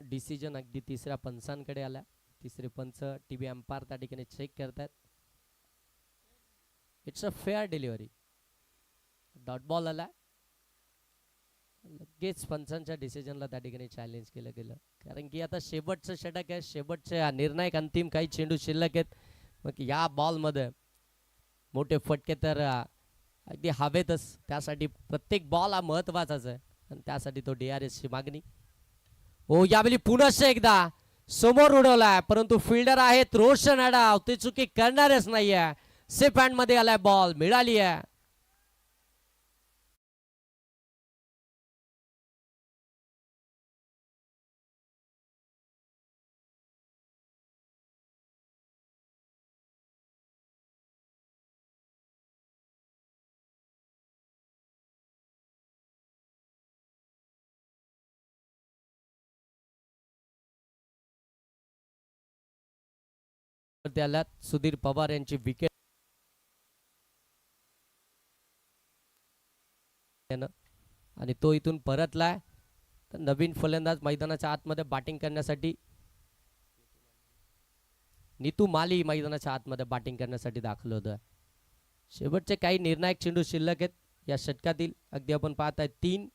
डिसिजन अगदी तिसऱ्या पंचांकडे आला. तिसरे पंच टीव्ही अंपायर त्या ठिकाणी चेक करतात. It's a fair delivery. Dot ball आला. लगेच पंचांच्या डिसिजनला त्या ठिकाणी चॅलेंज केलं गेलं, कारण की आता शेवटचं षटक आहे. शेवटचे निर्णायक अंतिम काही चेंडू शिल्लक आहेत. मग या बॉलमध्ये मोठे फटके तर अगदी हवेतच. त्यासाठी प्रत्येक बॉल हा महत्वाचाच आहे आणि त्यासाठी तो DRSची मागणी. हो यावेळी पुन्हा एकदा समोर उडवलाय, परंतु फिल्डर आहेत रोशन आडाव, ते चुकी करणारच नाहीये. सेफ हँड मध्ये आलाय, बॉल मिळाली आहे. त्याला सुधीर पवार यांची विकेट आणि तो इथून परतलाय. तर नवीन फलंदाज मैदानाच्या आतमध्ये बॅटिंग करण्यासाठी नीतू माली मैदानाच्या आतमध्ये बॅटिंग करण्यासाठी दाखल होतं. शेवटचे काही निर्णायक चेंडू शिल्लक आहेत या षटकातील. अगदी आपण पाहताय 3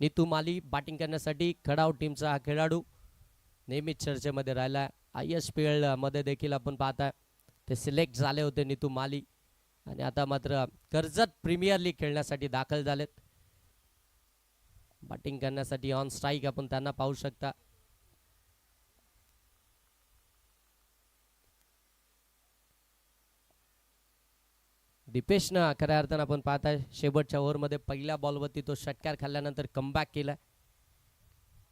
नीतू माली बॅटिंग करण्यासाठी. खडाव टीमचा हा खेळाडू नेहमीच चर्चेमध्ये राहिला. ISPL मध्ये देखील आपण पाहताय ते सिलेक्ट झाले होते नीतू माली आणि आता मात्र कर्जत प्रीमियर लीग खेळण्यासाठी दाखल झालेत. बॅटिंग करण्यासाठी ऑन स्ट्राईक आपण त्यांना पाहू शकता. दीपेशनं खऱ्या अर्थानं आपण पाहताय शेवटच्या ओव्हरमध्ये पहिल्या बॉलवरती तो षटकार खाल्ल्यानंतर कमबॅक केला.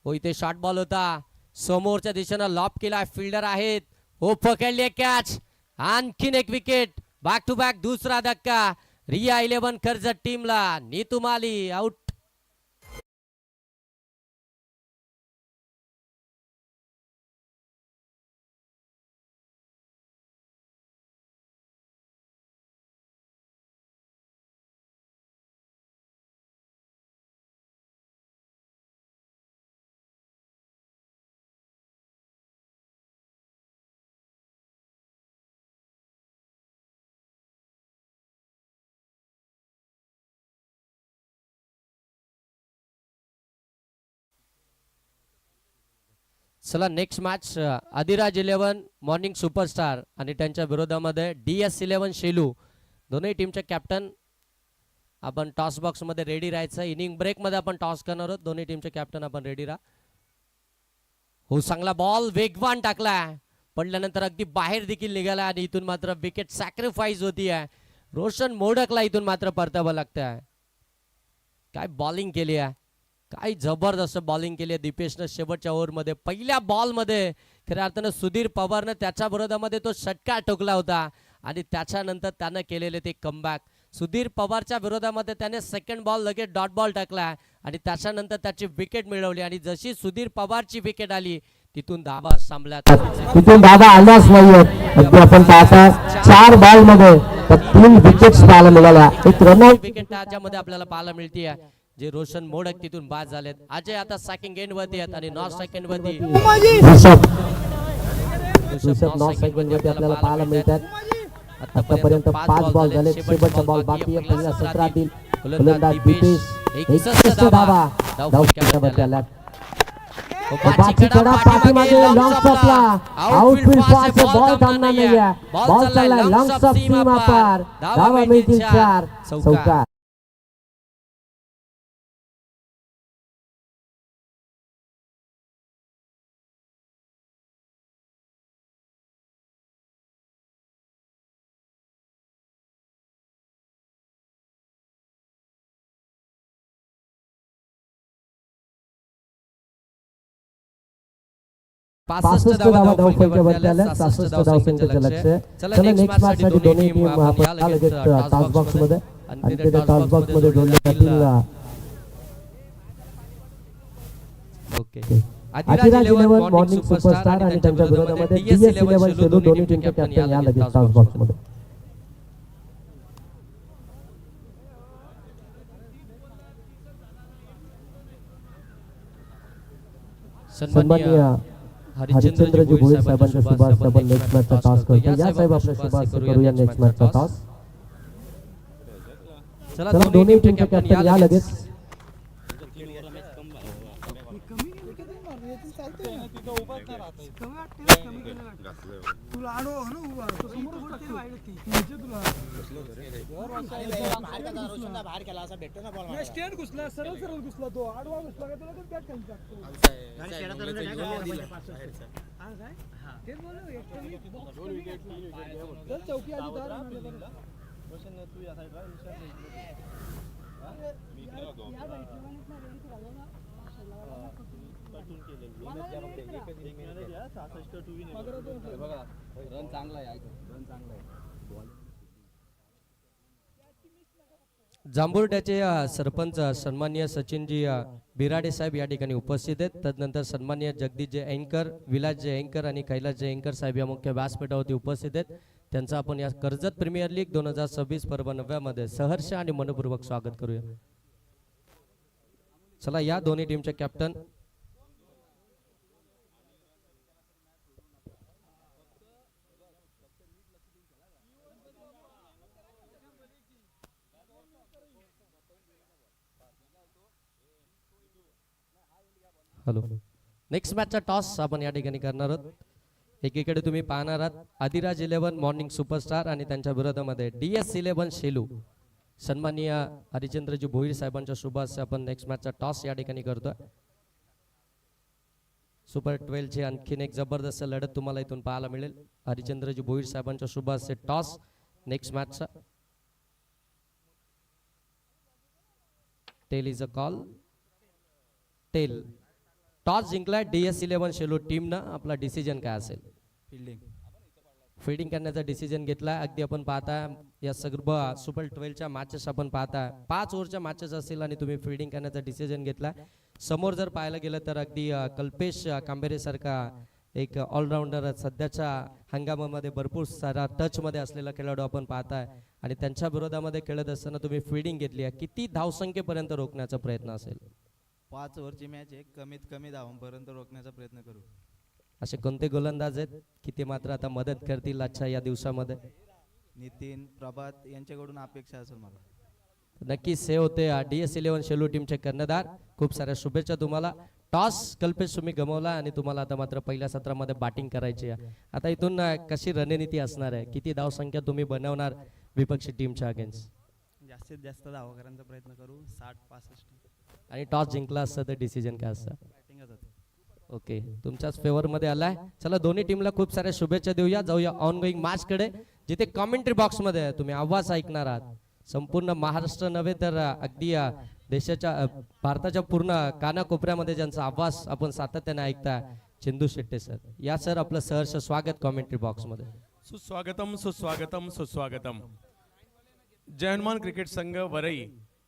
हो इथे शॉर्ट बॉल होता, समोरच्या दिशेनं लॉप केला. फिल्डर आहेत, हो पकडली कॅच. आणखीन एक विकेट. बॅक टू बॅक दुसरा धक्का रिया 11 कर्जत टीमला. नीतू माली आउट. चला next match Adiraj 11 morning superstar आणि त्यांच्या विरोधामध्ये DS11 शेलू. दोन्ही टीमचे कॅप्टन आपण टॉस बॉक्स मध्ये रेडी राहायचं. इनिंग ब्रेक मध्ये आपण टॉस करणार आहोत. दोन्ही टीमचे कॅप्टन आपण रेडी राहा. हो चांगला बॉल वेगवान टाकलाय, पडल्यानंतर अगदी बाहेर देखील निघाला आणि इथून मात्र विकेट सॅक्रिफाईस होती आहे. रोशन मोडकला इथून मात्र परतावं लागतंय. काय बॉलिंग केली आहे, काय जबरदस्त बॉलिंग केली आहे दीपेशनं शेवटच्या ओव्हरमध्ये. पहिल्या बॉलमध्ये खऱ्या अर्थानं सुधीर पवारनं त्याच्या विरोधामध्ये तो षटकार ठोकला होता आणि त्याच्यानंतर त्यानं केलेले ते कमबॅक. सुधीर पवारच्या विरोधामध्ये त्याने सेकंड बॉल लगेच डॉट बॉल टाकला आणि त्याच्यानंतर त्याची विकेट मिळवली आणि जशी सुधीर पवारची विकेट आली तिथून धाबा सांभळ्यात. तिथून धाबा आलाच नाहीये. अगदी आपण पाहता 4 बॉल मध्ये 3 विकेट्स पाहायला मिळाल्या. एक रनआउट विकेट त्याच्यामध्ये आपल्याला पाहायला मिळते जे रोशन मोडक तिथून बाद झालेत. अजय आता सेकंड एंड वरती आहेत आणि नॉट सेकंड वरती ऋषभ नॉट सेकंड वरती आपल्याला पाहायला मिळतात. आतापर्यंत 5 बॉल झाले, शेवटचा बॉल बाकी आहे पहिल्या सत्रातील. गोलंदाज दीपेश 61 धावा धावफलकाच्या बदल्यात. बाची कडा पाठीमागे लॉंग स्टॉपला आउटफील्ड पास बॉल थांबणार नाहीये. बॉल चाललाय लॉंग स्टॉप सीमा पार. धावा मिळतील 4. चौकार. पासष्ट धावा धावफलकाच्या बदल्यात 66 धावसंख्येचं लक्ष. चला नेक्स्ट मॅच साठी दोन्ही टीम आपण लगेच टॉस बॉक्स मध्ये आणि ते टॉस बॉक्स मध्ये जोडले जातील. ओके. अधिराज 11 मॉर्निंग सुपरस्टार आणि त्यांच्या विरोधामध्ये DS 11 शेलू दोन्ही टीमचे कॅप्टन या लगेच टॉस बॉक्स मध्ये. सन्माननीय हरिचंद्रजी भोईर साहेबांच्या शुभास आपण नेक्स्ट मॅचचा टॉस करतो. या साहेब आपल्या शुभास करूया नेक्स्ट मॅचचा टॉस. चला दोन्ही टीमचे कॅप्टन या लगेच. स्टँड घुसला सरळ सरळ घुसला तो आडवा घुसला का तुला बॅट खाली टाकतो. चौकी आधी दार रन चांगला आहे. जांभुर्ड्याचे सरपंच सन्माननीय सचिनजी बिराडे साहेब या ठिकाणी उपस्थित आहेत. तदनंतर सन्माननीय जगदीश जे अँकर, विलास जे अँकर आणि कैलास जे अँकर साहेब या मुख्य व्यासपीठावरती उपस्थित आहेत. त्यांचं आपण या कर्जत प्रीमियर लीग 2026 पर्व 9 मध्ये सहर्ष आणि मनपूर्वक स्वागत करूया. चला या दोन्ही टीमचे कॅप्टन हॅलो. नेक्स्ट मॅचचा टॉस आपण या ठिकाणी करणार आहोत. एकीकडे तुम्ही पाहणार आहात अधिराज 11 मॉर्निंग सुपरस्टार आणि त्यांच्या विरोधामध्ये DS 11 शेलू. सन्माननीय हरिचंद्रजी भोईर साहेबांच्या शुभास आपण नेक्स्ट मॅचचा टॉस या ठिकाणी करतोय. सुपर 12 ची आणखीन एक जबरदस्त लढत तुम्हाला इथून पाहायला मिळेल. हरिचंद्रजी भोईर साहेबांच्या शुभास टॉस नेक्स्ट मॅचचा. Tail is a call. Tail. Toss जिंकलाय DS 11 शेलू टीमनं. आपला डिसिजन काय असेल? फिल्डिंग करण्याचा डिसिजन घेतला. अगदी आपण पाहता या सर्व सुपर 12च्या मॅचेस आपण पाहता 5 ओव्हरच्या मॅचेस असतील आणि तुम्ही फिल्डिंग करण्याचा डिसिजन घेतला. समोर जर पाहायला गेलं तर अगदी कल्पेश कांबेरे सारखा एक ऑलराऊंडर सध्याच्या हंगामामध्ये भरपूर सारा टच मध्ये असलेला खेळाडू आपण पाहताय आणि त्यांच्या विरोधामध्ये खेळत असताना तुम्ही फिल्डिंग घेतली आहे. किती धावसंख्येपर्यंत रोखण्याचा प्रयत्न असेल? 5 ओव्हरची मॅच आहे. कमीत कमी धावांपर्यंत रोखण्याचा प्रयत्न करू. असे कोणते गोलंदाज आहेत की ते मात्र आता मदत करतील आजच्या या दिवसामध्ये? नितीन, प्रभात यांच्याकडून अपेक्षा असेल मला. नक्की सेव्ह होते DS 11 शेलू टीमचे कर्णधार. खूप साऱ्या शुभेच्छा तुम्हाला. टॉस कल्पेश तुम्ही गमावला आणि तुम्हाला आता मात्र पहिल्या सत्रामध्ये बॅटिंग करायची आहे. आता इथून कशी रणनीती असणार आहे? किती धावसंख्या तुम्ही बनवणार विपक्षी टीमच्या अगेन्स्ट? जास्तीत जास्त धावा करण्याचा प्रयत्न करू. 60-65. आणि टॉस जिंकला असतं तर डिसिजन काय असतं? बॅटिंगच होते. ओके, तुमच्याच फेवर मध्ये आलाय. चला दोन्ही टीमला खूप साऱ्या शुभेच्छा देऊया. जाऊया ऑन गोईंग मॅच कडे, जिथे कॉमेंट्री बॉक्स मध्ये तुम्ही आवाज ऐकणार आहात. संपूर्ण महाराष्ट्र नव्हे तर अगदी देशाच्या भारताच्या पूर्ण कानाकोपऱ्यामध्ये ज्यांचा आवाज आपण सातत्याने ऐकताय, चंदू शेट्टे सर. या सर आपलं सहर्ष स्वागत कॉमेंट्री बॉक्स मध्ये. सुस्वागतम सुस्वागतम सुस्वागतम. जय हनुमान क्रिकेट संघ वरई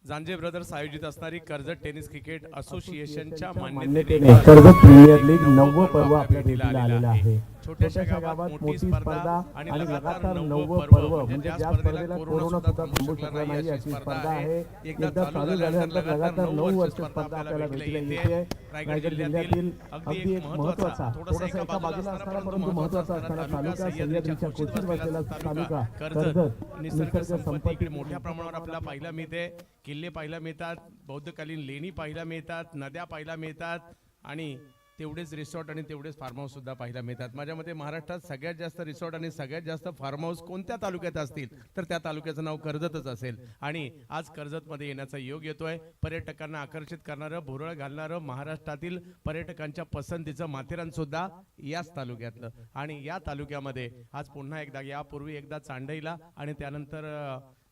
जांजे ब्रदर्स आयोजित असणारी कर्जत टेनिस क्रिकेट असोसिएशनच्या मान्यतेने कर्जत प्रीमियर लीग 9व पर्व आपल्या भेटीला आलेला आहे. छोट्याशा गावात मोठी स्पर्धा आणि लगातार 9 पर्व म्हणजे ज्या स्पर्धेला कोरोना सुद्धा थांबू शकला नाही अशी स्पर्धा आहे. एकदा चालू झाल्यानंतर लगातार 9 वर्ष स्पर्धा आपल्याला भेटली येते. रायगड जिल्ह्यातील अगदी एक महत्त्वाचा थोडासा एका बाजूला असणारा परंतु महत्त्वाचा असणारा तालुका सह्याद्रीच्या कुशीत बसलेला तालुका कर्जत. निसर्ग संपत्ती इकडे मोठ्या प्रमाणावर आपल्याला पाहायला मिळते. किल्ले पाहायला मिळतात, बौद्धकालीन लेणी पाहायला मिळतात, नद्या पाहायला मिळतात आणि तेवढेच रिसॉर्ट आणि तेवढेच फार्म हाऊस सुद्धा पाहायला मिळतात. माझ्या मते महाराष्ट्रात सगळ्यात जास्त रिसॉर्ट आणि सगळ्यात जास्त फार्म हाऊस कोणत्या तालुक्यात असतील तर त्या तालुक्याचं नाव कर्जतच असेल. आणि आज कर्जतमध्ये येण्याचा योग येतोय. पर्यटकांना आकर्षित करणारं, भुरळ घालणारं, महाराष्ट्रातील पर्यटकांच्या पसंतीचं माथेरान सुद्धा याच तालुक्यातलं. आणि या तालुक्यामध्ये आज पुन्हा एकदा, यापूर्वी एकदा चांडईला आणि त्यानंतर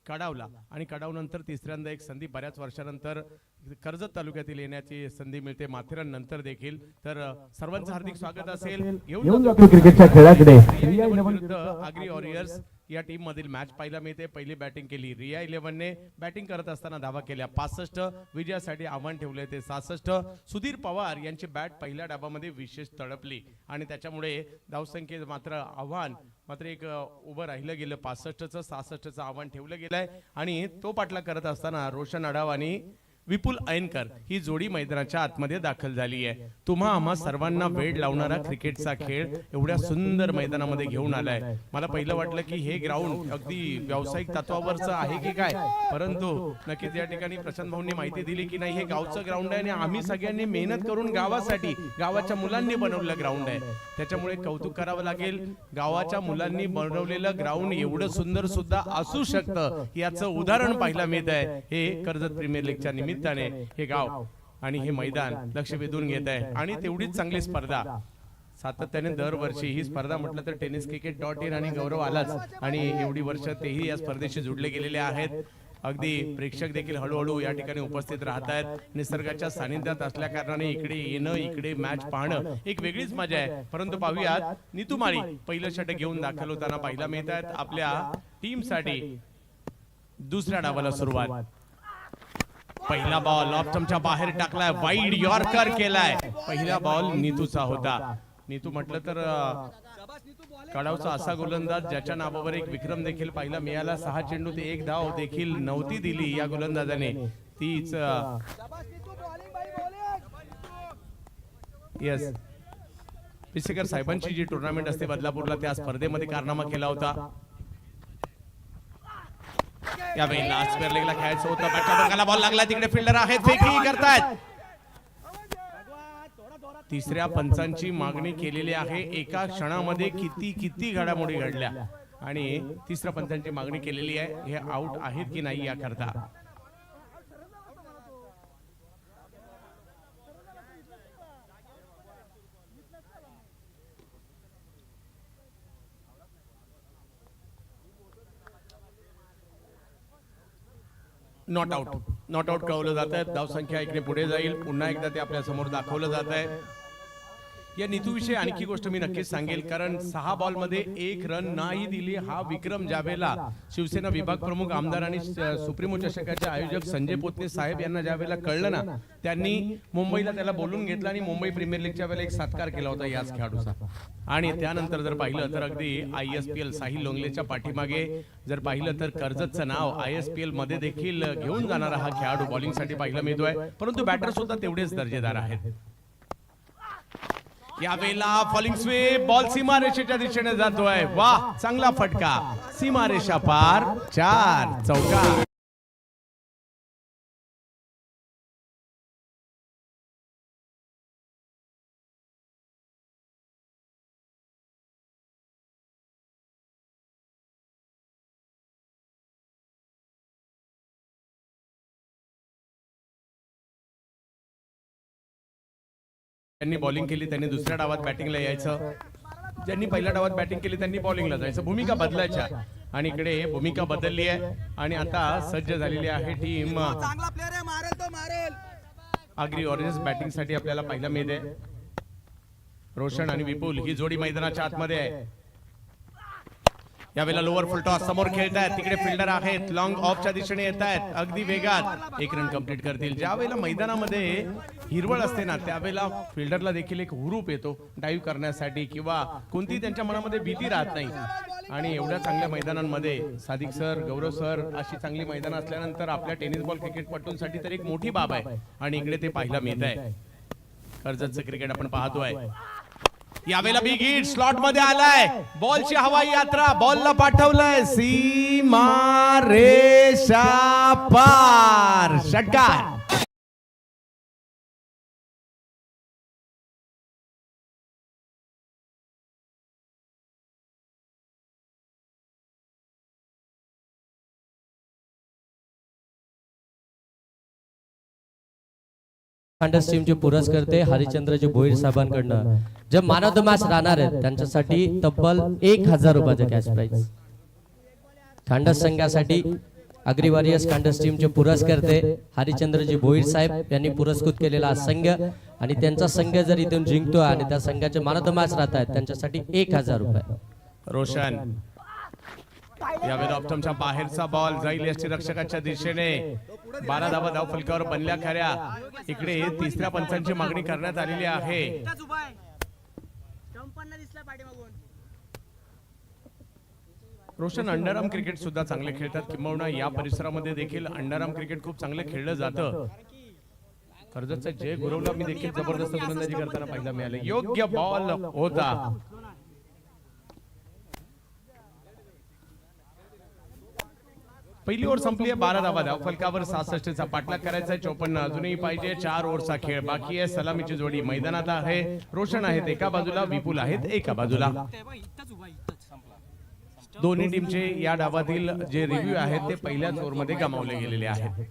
कडावला आणि कडावनंतर तिसऱ्यांदा एक संधी बऱ्याच वर्षानंतर कर्जत तालुक्यातील येण्याची संधी मिळते माथेरान नंतर देखील. तर सर्वांचं हार्दिक स्वागत असेल. येऊन जातो क्रिकेटच्या खेळाकडे. आग्री वॉरियर्स या टीम मधील मॅच पाहायला मिळते. पहिली बॅटिंग केली रिया 11ने. बॅटिंग करत असताना धावा केल्या 65. विजयासाठी आव्हान ठेवले ते 66. सुधीर पवार यांची बॅट पहिल्या डावामध्ये विशेष तडपली आणि त्याच्यामुळे धावसंख्येत मात्र आव्हान मात्र एक उभं राहिलं गेलं. 65चं 66चं आव्हान ठेवलं गेलंय आणि तो पाठला करत असताना रोशन अडाव आणि विपुल ऐनकर ही जोडी मैदानाच्या आतमध्ये दाखल झाली आहे. तुम्हा आम्हा सर्वांना वेळ लावणारा क्रिकेटचा खेळ एवढ्या सुंदर मैदानामध्ये घेऊन आलाय. मला पहिलं वाटलं की हे ग्राउंड अगदी व्यावसायिक तत्वावरचं आहे की काय, परंतु नक्कीच या ठिकाणी प्रशांत भाऊंनी माहिती दिली की नाही, हे गावचं ग्राउंड आहे आणि आम्ही सगळ्यांनी मेहनत करून गावासाठी, गावाच्या मुलांनी बनवलेलं ग्राउंड आहे. त्याच्यामुळे कौतुक करावं लागेल. गावाच्या मुलांनी बनवलेलं ग्राउंड एवढं सुंदर सुद्धा असू शकतं याचं उदाहरण पाहायला मिळत आहे हे कर्जत प्रीमियर लीगच्या निमित्ताने. हे गाव आणि हे मैदान लक्ष वेधून घेत आहे आणि तेवढीच चांगली स्पर्धा सातत्याने दरवर्षी ही स्पर्धा म्हटलं तर tenniscricket.in आणि गौरव आलाच आणि एवढी वर्ष तेही या स्पर्धेशी जुडले गेलेले आहेत. अगदी प्रेक्षक देखील हळूहळू या ठिकाणी उपस्थित राहत आहेत. निसर्गाच्या सानिध्यात असल्या कारणाने इकडे येणं, इकडे मॅच पाहणं एक वेगळीच मजा आहे. परंतु पाहूयात नीतू माळी पहिलं षटक घेऊन दाखल होताना पाहायला मिळत आहेत. आपल्या टीम साठी दुसऱ्या डावाला सुरुवात. पहिला बॉल ऑफ स्टंपच्या बाहेर टाकलाय, वाईड यॉर्कर केलाय. पहिला बॉल नीतूचा होता. नीतू म्हटलं तर कडावचा असा गोलंदाज ज्याच्या नावावर एक विक्रम देखील पाहायला मिळाला. 6 चेंडूत 1 धाव देखील नव्हती दिली या गोलंदाजाने. तीच येस पिसेकर साहेबांची जी टुर्नामेंट असते बदलापूरला, त्या स्पर्धेमध्ये कारनामा केला होता. यावेळी लास्ट लेगला खेळायचं होतं. बॅटला बॉल लागला, तिकडे फिल्डर आहेत, फेकी करतायत. तिसऱ्या पंचांची मागणी केलेली आहे. एका क्षणामध्ये किती घडामोडी घडल्या आणि तिसऱ्या पंचांची मागणी केलेली आहे. हे आउट आहेत की नाही याकरता. नॉट आउट कळवलं जात आहे. धावसंख्या इकडे पुढे जाईल. पुन्हा एकदा ते आपल्या समोर दाखवलं जात आहे. या नीतूविषयी आणखी गोष्ट मी नक्कीच सांगेल, कारण 6 बॉलमध्ये 1 रन नाही दिली हा विक्रम ज्यावेळेला शिवसेना विभाग प्रमुख आमदार आणि सुप्रीमो चषकाचे आयोजक संजय पोतने साहेब यांना ज्यावेळेला कळलं ना, त्यांनी मुंबईला त्याला बोलून घेतलं आणि मुंबई प्रीमियर लीगच्या वेळेला एक सत्कार केला होता याच खेळाडूचा. आणि त्यानंतर जर पाहिलं तर अगदी ISPL साहिल लोंगलेच्या पाठीमागे जर पाहिलं तर कर्जतचं नाव ISPL मध्ये देखील घेऊन जाणारा हा खेळाडू बॉलिंगसाठी पाहायला मिळतोय. परंतु बॅटर सुद्धा तेवढेच दर्जेदार आहेत. यावेळेला फॉलिंग स्वीप, बॉल सीमारेषेच्या दिशेने जातोय. वाह, चांगला फटका, सीमारेषा पार, 4 चौका. ज्यांनी बॉलिंग केली त्यांनी दुसऱ्या डावात बॅटिंगला यायचं, ज्यांनी पहिल्या डावात बॅटिंग केली त्यांनी बॉलिंगला जायचं. भूमिका बदलायच्या आणि इकडे भूमिका बदलली आहे आणि आता सज्ज झालेली आहे टीम. चांगला प्लेयर आहे, मारेल तो मारेल. आग्री ऑरेंज बॅटिंग साठी आपल्याला पाहायला मिळते. रोशन आणि विपुल ही जोडी मैदानाच्या आतमध्ये आहे. यावेळेला लोअर फुलटॉस समोर खेळतायत, तिकडे फिल्डर आहेत, लॉंग ऑफच्या दिशेने येत आहेत, अगदी वेगात 1 रन कंप्लीट करतील. ज्या वेळेला मैदानामध्ये हिरवळ असते ना त्यावेळेला फिल्डरला देखील एक हुरूप येतो डाईव्ह करण्यासाठी किंवा कोणती त्यांच्या मनामध्ये भीती राहत नाही. आणि एवढ्या चांगल्या मैदानांमध्ये सादिक सर, गौरव सर अशी चांगली मैदान असल्यानंतर आपल्या टेनिस बॉल क्रिकेटपटूंसाठी तर एक मोठी बाब आहे आणि इकडे ते पाहायला मिळत आहे. कर्जतचं क्रिकेट आपण पाहतोय. यावेळेला बिग हिट स्लॉट मध्ये आलाय, बॉलची हवाई यात्रा, बॉलला पाठवलंय सीमा रेषा पार, षटकार. खांडस टीमचे पुरस्कर्ते हरिचंद्रजी भोईर साहेबांकडनं जे मॅन ऑफ द मॅच राहणार आहेत त्यांच्यासाठी तब्बल 1000 रुपयाचं कॅश प्राइज. खांडस संघासाठी अग्री वॉरियर्स खांडस टीमचे पुरस्कर्ते हरिचंद्रजी भोईर साहेब यांनी पुरस्कृत केलेला हा संघ आणि त्यांचा संघ जर इथून जिंकतो आणि त्या संघाचे मॅन ऑफ द मॅच राहत आहेत त्यांच्यासाठी 1000 रुपये. रोशन यावेळेला ऑप्टमच्या बाहेरचा बॉल जाईल यष्टीरक्षकाच्या दिशेने. 12 धावा धाव फलकावर बनल्या खऱ्या. इकडे तिसऱ्या पंचांची मागणी करण्यात आलेली आहे. रोशन अंडरआर्म क्रिकेट सुद्धा चांगले खेळतात, किंबहुना या परिसरामध्ये देखील अंडरआर्म क्रिकेट खूप चांगले खेळलं जातं. कर्जतचा जय गुरवला मी देखील जबरदस्त गोलंदाजी करताना पाहायला मिळाले. योग्य बॉल होता. पहिली ओव्हर संपली आहे. 12 धावा धाव फलकावर 66 चा पाठलाग करायचा आहे. 54 अजूनही पाहिजे. 4 ओव्हरचा खेळ बाकी आहे. सलामीची जोडी मैदानात आहे. रोशन आहेत एका बाजूला, विपुल आहेत एका बाजूला. दोन्ही टीमचे या डावातील जे रिव्ह्यू आहेत ते पहिल्याच ओव्हरमध्ये गमावले गेलेले आहेत.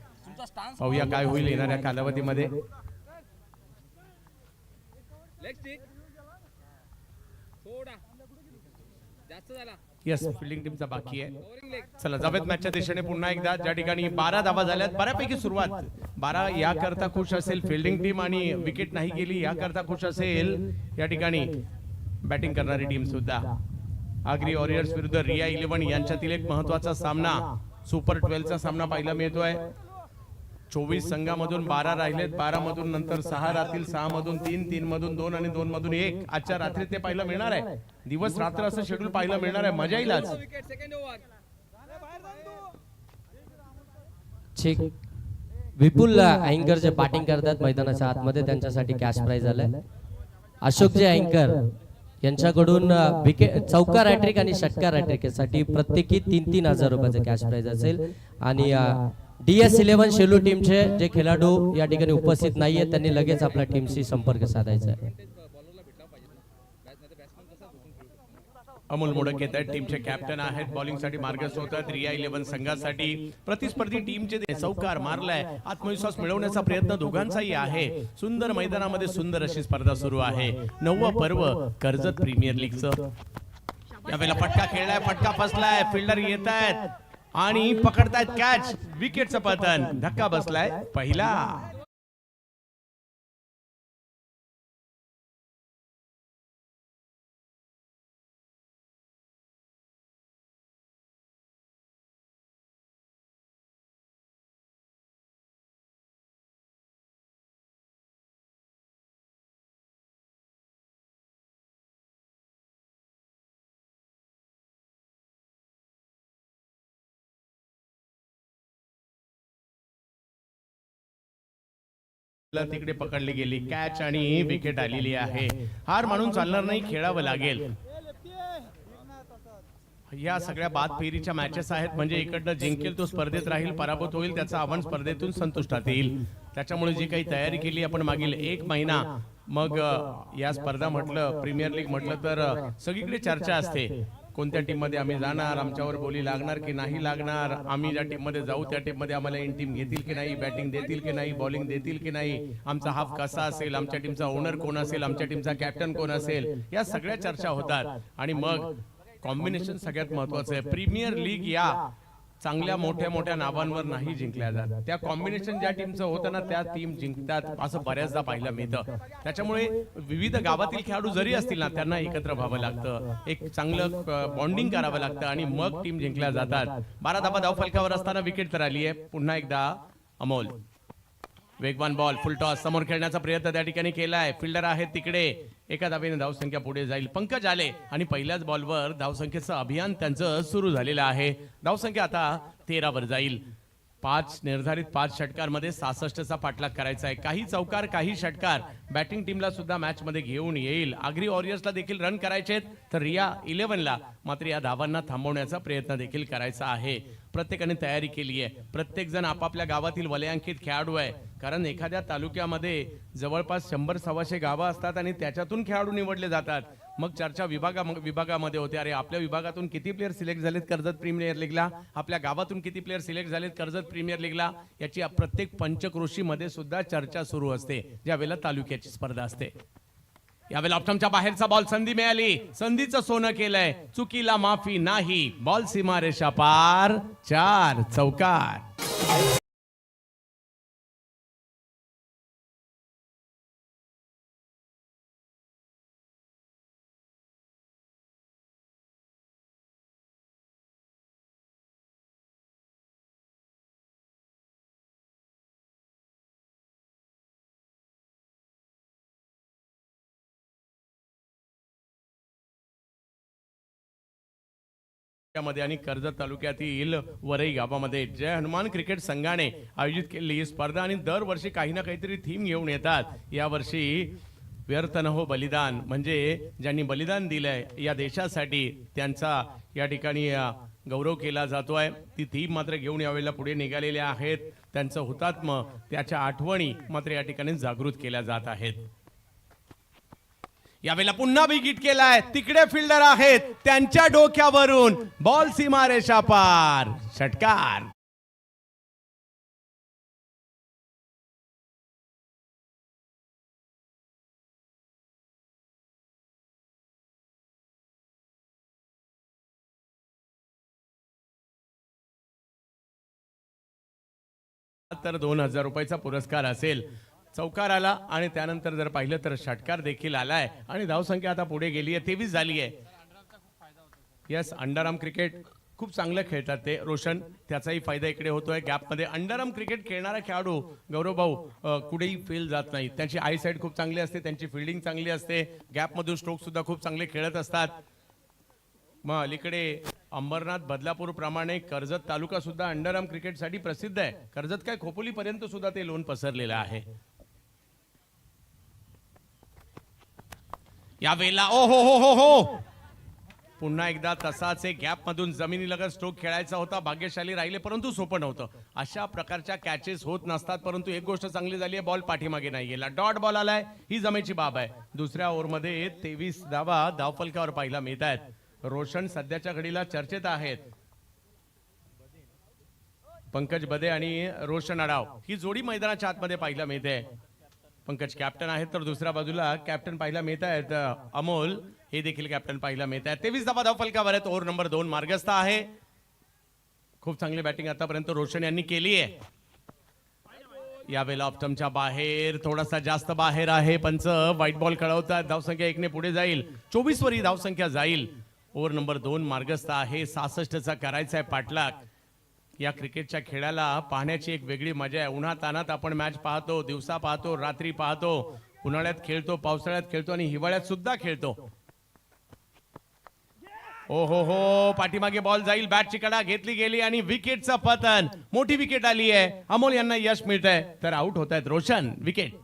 पाहूया काय होईल येणाऱ्या कालावधीमध्ये. यस, फिल्डिंग टीमचा बाकी आहे. चला जावेद मॅचच्या दिशेने पुन्हा एकदा, ज्या ठिकाणी 12 धावा झाल्यात. बऱ्यापैकी सुरुवात. 12 याकरता खुश असेल फिल्डिंग टीम आणि विकेट नाही गेली याकरता खुश असेल या ठिकाणी बॅटिंग करणारी टीम सुद्धा. आग्री वॉरियर्स विरुद्ध रिया 11 यांच्यातील एक महत्वाचा सामना, सुपर 12 चा सामना पाहायला मिळतोय. 24 संघामधून 12 राहिलेत. 12 मधून नंतर 6 राहतील. 6 मधून 3, 3 मधून 2 आणि 2 मधून 1. आजच्या रात्री ते पाहायला मिळणार आहे. दिवस रात्र असं शेड्यूल पाहायला मिळणार आहे. मजा येईल आज. ठीक. विपुल अँकर जे बॅटिंग करतात मैदानाच्या आतमध्ये त्यांच्यासाठी कॅश प्राइज आलाय. अशोक जे अँकर यांच्याकडून विकेट, चौकार हॅट्रिक आणि षटकार हॅट्रिक साठी प्रत्येकी 3,000 रुपयाचं कॅश प्राइज असेल. आणि DS11 शेलू टीमचे जे खेळाडू या ठिकाणी उपस्थित नाहीये त्यांनी लगेच आपल्या टीमशी संपर्क साधायचा आहे. अमोल मोडक येत आहेत, टीमचे कॅप्टन आहेत. बॉलिंग साठी मार्गस्थ होतात रिया 11 संघासाठी. प्रतिस्पर्धी टीमचे चौकार मारलाय. आत्मविश्वास मिळवण्याचा प्रयत्न दोघांचाही आहे. सुंदर मैदानामध्ये सुंदर अशी स्पर्धा सुरू आहे. 9वं पर्व कर्जत प्रीमियर लीगचं. यावेळेला फटका खेळलाय, फटका फसलाय. फिल्डर येत आहेत आणि पकडतायत कॅच. विकेटचं पतन, धक्का बसलाय पहिला. तिकडे पकडली गेली कॅच आणि विकेट आलेली आहे. हार मानून चालणार नाही, खेळावं लागेल. या सगळ्या बाद फेरीच्या मॅचेस आहेत. म्हणजे इकडनं जिंकेल तो स्पर्धेत राहील, पराभूत होईल त्याचा आव्हान स्पर्धेतून संतुष्टात येईल. त्याच्यामुळे जी काही तयारी केली आपण मागील 1 महिना, मग या स्पर्धा म्हटलं, प्रीमियर लीग म्हटलं तर सगळीकडे चर्चा असते. कोणत्या टीम मध्ये आम्ही जाणार, आमच्यावर बोली लागणार की नाही लागणार, आम्ही ज्या टीम मध्ये जाऊ त्या टीम मध्ये आम्हाला इन टीम घेतील की नाही, बॅटिंग देतील की नाही, बॉलिंग देतील की नाही, आमचा हाफ कसा असेल, आमच्या टीमचा ओनर कोण असेल, आमच्या टीमचा कॅप्टन कोण असेल, या सगळ्या चर्चा होतात. आणि मग कॉम्बिनेशन सगळ्यात महत्वाचं आहे. प्रीमियर लीग या चांगल्या मोठ्या मोठ्या नावांवर नाही जिंकल्या जात. त्या कॉम्बिनेशन ज्या टीमचं होतं ना त्या टीम जिंकतात असं बऱ्याचदा पाहायला मिळतं. त्याच्यामुळे विविध गावातील खेळाडू जरी असतील ना त्यांना एकत्र व्हावं लागतं, एक चांगलं बॉन्डिंग करावं लागतं आणि मग टीम जिंकल्या जातात. 12 धावा धावफलकावर असताना विकेट तर आली आहे. पुन्हा एकदा अमोल वेगवान बॉल फुल टॉस समोर खेळण्याचा प्रयत्न त्या ठिकाणी केलाय. फिल्डर आहेत तिकडे, एका धावेने धावसंख्या पुढे जाईल. पंकज आले आणि पहिल्याच बॉलवर धावसंख्येचं अभियान त्यांचं सुरू झालेलं आहे. धावसंख्या आता 13 वर जाईल. 5 निर्धारित 5 षटकांमध्ये 66चा पाठलाग करायचा आहे. काही चौकार काही षटकार बॅटिंग टीमला सुद्धा मॅच मध्ये घेऊन येईल. आग्री वॉरियर्सला देखील रन करायचे तर रिया 11ला मात्र या धावांना थांबवण्याचा प्रयत्न देखील करायचा आहे. प्रत्येकाने तयारी केली आहे. प्रत्येक जण आपापल्या गावातील वलयांकित खेळाडू आहे. कारण एखाद्या तालुक्यामध्ये जवळपास 100-125 गावं असतात आणि त्याच्यातून खेळाडू निवडले जातात. मग चर्चा विभागामध्ये होते, अरे आपल्या विभागातून किती प्लेयर सिलेक्ट झालेत कर्जत प्रीमियर लीगला, आपल्या गावातून किती प्लेयर सिलेक्ट झालेत कर्जत प्रीमियर लीगला, याची प्रत्येक पंचक्रोशीमध्ये सुद्धा चर्चा सुरू असते ज्यावेळेला तालुक्याची स्पर्धा असते. यावेळेला ऑप्टमच्या बाहेरचा बॉल, संधी मिळाली, संधीचं सोनं केलंय, चुकीला माफी नाही, बॉल सीमारेषा पार, 4 चौकार. मध्ये आणि कर्जत तालुक्यातील वरई गावामध्ये जय हनुमान क्रिकेट संघाने आयोजित केलेली ही स्पर्धा आणि दरवर्षी काही ना काहीतरी थीम घेऊन येतात. यावर्षी व्यर्थ न हो बलिदान, म्हणजे ज्यांनी बलिदान दिलंय या देशासाठी त्यांचा या ठिकाणी गौरव केला जातोय. ती थीम मात्र घेऊन यावेळेला पुढे निघालेल्या आहेत. त्यांचं हुतात्मा त्याच्या आठवणी मात्र या ठिकाणी जागृत केल्या जात आहेत. यावेळेला पुन्हा विकेट केलाय, तिकडे फिल्डर आहेत, त्यांच्या डोक्यावरून बॉल सीमारेषा पार, षटकार. तर 2000 रुपयाचा पुरस्कार असेल. चौकार आला आणि त्यानंतर जर पाहिलं तर षटकार देखील आलाय आणि धावसंख्या आता पुढे गेली आहे, 23 झाली आहे. यस, अंडरआर्म क्रिकेट खूप चांगलं खेळतात ते रोशन, त्याचाही फायदा इकडे होतोय. गॅपमध्ये अंडरआर्म क्रिकेट खेळणारा खेळाडू गौरव भाऊ कुठेही फेल जात नाही. त्यांची आय साईड खूप चांगली असते, त्यांची फिल्डिंग चांगली असते, गॅपमधून स्ट्रोक सुद्धा खूप चांगले खेळत असतात. मग अलीकडे अंबरनाथ बदलापूर प्रमाणे कर्जत तालुका सुद्धा अंडरआर्म क्रिकेटसाठी प्रसिद्ध आहे. कर्जत काय खोपोली पर्यंत सुद्धा ते लोन पसरलेलं आहे. यावेळेला ओ हो हो हो हो पुन्हा एकदा तसाच एक गॅप मधून जमिनीलगत स्ट्रोक खेळायचा होता. भाग्यशाली राहिले परंतु सोपं नव्हतं. अशा प्रकारच्या कॅचेस होत नसतात. परंतु एक गोष्ट चांगली झाली आहे, बॉल पाठीमागे नाही गेला, डॉट बॉल आलाय, ही जमेची बाब आहे. दुसऱ्या ओव्हरमध्ये 23 धावा धावफलकावर पाहायला मिळत आहेत. रोशन सध्याच्या घडीला चर्चेत आहेत. पंकज बदे आणि रोशन अडाव ही जोडी मैदानाच्या आतमध्ये पाहायला मिळते. पंकज कॅप्टन आहेत तर दुसऱ्या बाजूला कॅप्टन पाहायला मिळत आहेत अमोल, हे देखील कॅप्टन पाहायला मिळत आहेत. 23 धावा धावफलकावर आहेत. ओव्हर नंबर 2 मार्गस्थ आहे. खूप चांगली बॅटिंग आतापर्यंत रोशन यांनी केली आहे. यावेळेला ऑप्टमच्या बाहेर, थोडासा जास्त बाहेर आहे. पंच व्हाईट बॉल कळवतात. धावसंख्या 1 ने पुढे जाईल. 24 वर ही धावसंख्या जाईल. ओव्हर नंबर 2 मार्गस्थ आहे. 66चा करायचा आहे पाठलाग. या क्रिकेटच्या खेळाला पाहण्याची एक वेगळी मजा आहे. उन्हात तानात आपण मॅच पाहतो, दिवसा पाहतो, रात्री पाहतो, उन्हाळ्यात खेळतो, पावसाळ्यात खेळतो आणि हिवाळ्यात सुद्धा खेळतो. ओ हो हो, पाठीमागे बॉल जाईल, बॅटची कडा घेतली गेली आणि विकेटचं पतन. मोठी विकेट आली आहे. अमोल यांना यश मिळत आहे तर आउट होत आहेत रोशन. विकेट.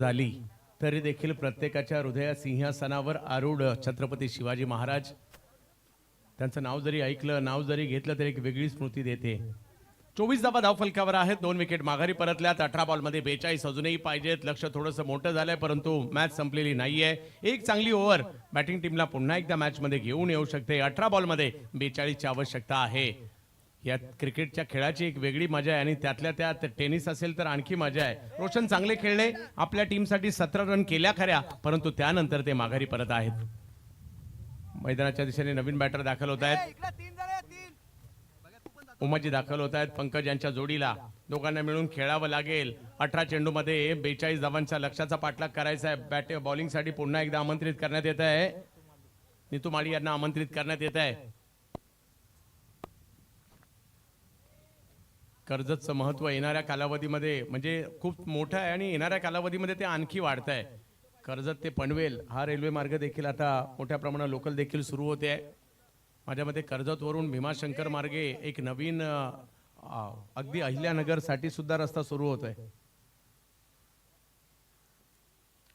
झाली तरी देखील प्रत्येकाच्या हृदयात सिंहासनावर आरूढ छत्रपती शिवाजी महाराज त्यांचं नाव जरी ऐकलं, नाव जरी घेतलं तरी एक वेगळी स्मृती देते. 24 धावा धावफलकावर आहेत. 2 विकेट माघारी परतल्यात. 18 बॉलमध्ये 42 अजूनही पाहिजेत. लक्ष थोडंसं मोठं झालंय, परंतु मॅच संपलेली नाहीये. एक चांगली ओव्हर बॅटिंग टीमला पुन्हा एकदा मॅचमध्ये घेऊन येऊ शकते. 18 बॉलमध्ये 42 ची आवश्यकता आहे. या क्रिकेटच्या खेळाची एक वेगळी मजा आहे आणि त्यातल्या त्यात टेनिस असेल तर आणखी मजा आहे. रोशन चांगले खेळले, आपल्या टीमसाठी 17 रन केल्या खऱ्या, परंतु त्यानंतर ते माघारी परत आहेत. मैदानाच्या दिशेने नवीन बॅटर दाखल होत आहेत. इकडे 3 जण 3. उमाजी दाखल होत आहेत पंकज यांच्या जोडीला. दोघांना मिळून खेळावं लागेल. 18 चेंडूमध्ये 42 धावांच्या लक्ष्याचा पाठलाग करायचा आहे. बॉलिंगसाठी पुन्हा एकदा आमंत्रित करण्यात येत आहे. नीतू माळी यांना आमंत्रित करण्यात येत आहे. कर्जतचं महत्व येणाऱ्या कालावधीमध्ये म्हणजे खूप मोठं आहे आणि येणाऱ्या कालावधीमध्ये ते आणखी वाढत आहे. कर्जत ते पनवेल हा रेल्वे मार्ग देखील आता मोठ्या प्रमाणात लोकल देखील सुरू होते आहे. माझ्या मते कर्जतवरून भीमाशंकर मार्गे एक नवीन अगदी अहिल्यानगरसाठी सुद्धा रस्ता सुरू होत आहे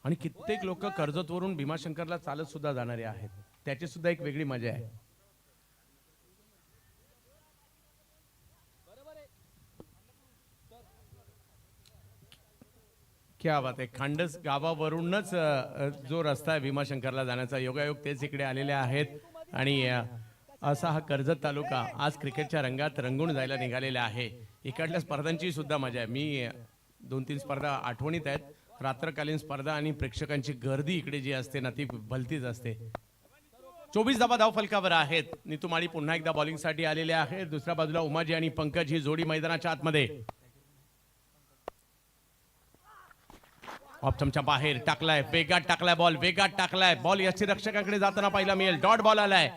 आणि कित्येक लोक कर्जतवरून भीमाशंकरला चालत सुद्धा जाणारे आहेत. त्याची सुद्धा एक वेगळी मजा आहे. क्या बात आहे. खांडस गावावरूनच जो रस्ता आहे भीमाशंकरला जाण्याचा, योगायोग तेच इकडे आलेले आहेत आणि असा हा कर्जत तालुका आज क्रिकेटच्या रंगात रंगून जायला निघालेला आहे. इकडल्या स्पर्धांची सुद्धा मजा आहे. मी 2-3 स्पर्धा आठवणीत आहेत. रात्रकालीन स्पर्धा आणि प्रेक्षकांची गर्दी इकडे जी असते ना ती भलतीच असते. 24 धावा धावफलकावर आहेत. नीतू माळी पुन्हा एकदा बॉलिंगसाठी आलेले आहेत. दुसऱ्या बाजूला उमाजी आणि पंकज ही जोडी मैदानाच्या आतमध्ये. ऑप्शनच्या बाहेर टाकलाय, वेगात टाकलाय बॉल, वेगात टाकलाय बॉल. यष्टीरक्षकाकडे जाताना पाहिला मिळेल. डॉट बॉल आलाय.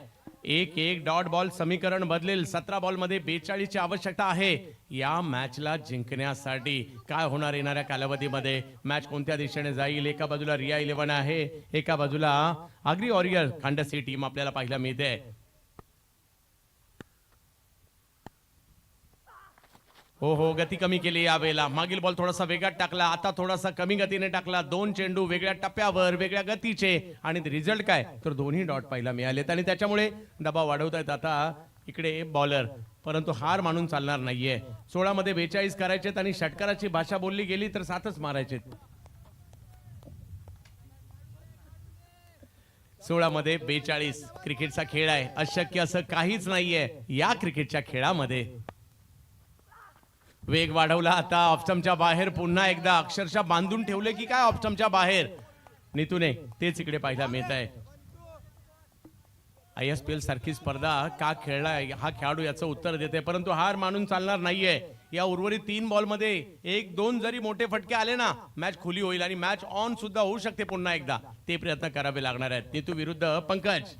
1-1 डॉट बॉल समीकरण बदलेल. 17 बॉलमध्ये 42 ची आवश्यकता आहे या मॅचला जिंकण्यासाठी. काय होणार येणाऱ्या कालावधीमध्ये, मॅच कोणत्या दिशेने जाईल? एका बाजूला रिया 11 आहे, एका बाजूला आग्री वॉरियर खांडस ही टीम आपल्याला पाहायला मिळते. हो गती कमी केली यावेळेला. मागील बॉल थोडासा वेगात टाकला, आता थोडासा कमी गतीने टाकला. 2 चेंडू वेगळ्या टप्प्यावर, वेगळ्या गतीचे आणि रिझल्ट काय तर दोन्ही डॉट पाहायला मिळालेत आणि त्याच्यामुळे दबाव वाढवतायत आता इकडे बॉलर. परंतु हार मानून चालणार नाहीये. 16 मध्ये 42 करायचेत आणि षटकाराची भाषा बोलली गेली तर 7च मारायचेत. 16 मध्ये 42 क्रिकेटचा खेळ आहे. अशक्य असं काहीच नाहीये या क्रिकेटच्या खेळामध्ये. वेग वाढवला आता. ऑप्शनच्या बाहेर पुन्हा एकदा अक्षरशः बांधून ठेवले की काय ऑप्शनच्या बाहेर नीतूने, तेच इकडे पाहायला मिळत आहे. ISPL सारखी स्पर्धा का खेळलाय हा खेळाडू याचं उत्तर देते, परंतु हार मानून चालणार नाहीये. या उर्वरित 3 बॉलमध्ये 1-2 जरी मोठे फटके आले ना मॅच खुली होईल आणि मॅच ऑन सुद्धा होऊ शकते. पुन्हा एकदा ते प्रयत्न करावे लागणार आहेत. नीतू विरुद्ध पंकज.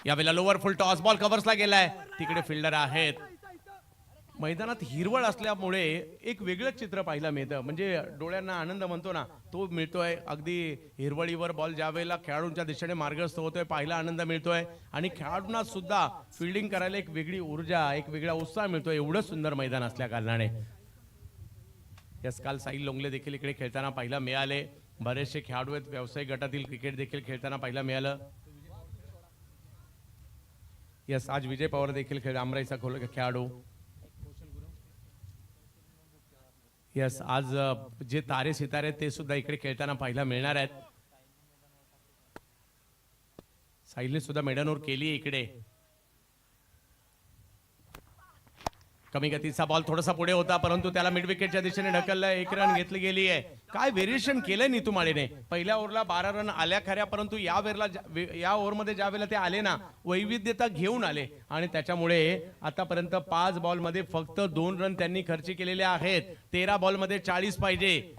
यावेळेला लोअर फुल टॉस बॉल कव्हर्सला गेलाय. तिकडे फिल्डर आहेत. मैदानात हिरवळ असल्यामुळे एक वेगळं चित्र पाहायला मिळतं. म्हणजे डोळ्यांना आनंद म्हणतो ना तो मिळतोय. अगदी हिरवळीवर बॉल ज्या वेळेला खेळाडूंच्या दिशेने मार्गस्थ होतोय पाहायला आनंद मिळतोय आणि खेळाडूंना सुद्धा फिल्डिंग करायला एक वेगळी ऊर्जा, एक वेगळा उत्साह मिळतोय. एवढं सुंदर मैदान असल्या कारणाने. यस, काल साहिल लोंगले देखील इकडे खेळताना पाहायला मिळाले. बरेचसे खेळाडू आहेत व्यावसायिक गटातील क्रिकेट देखील खेळताना पाहायला मिळालं. यस, आज विजय पवार देखील आमराईचा खेळाडू. यस, आज जे तारे सितारे ते सुद्धा इकडे खेळताना पाहायला मिळणार आहेत. साहिलने सुद्धा मैदानावर केली इकडे. कमी गतीचा बॉल थोडासा पुढे होता परंतु त्याला मिड विकेटच्या दिशेने ढकललंय. 1 रन घेतली गेली आहे. काय व्हेरिएशन केलंय नीतू माळीने. पहिल्या ओव्हरला 12 रन आल्या खऱ्या, परंतु या ओव्हरमध्ये ज्या वेळेला ते आले ना वैविध्यता घेऊन आले आणि त्याच्यामुळे आतापर्यंत 5 बॉलमध्ये फक्त 2 रन त्यांनी खर्च केलेले आहेत. 13 बॉलमध्ये 40 पाहिजे.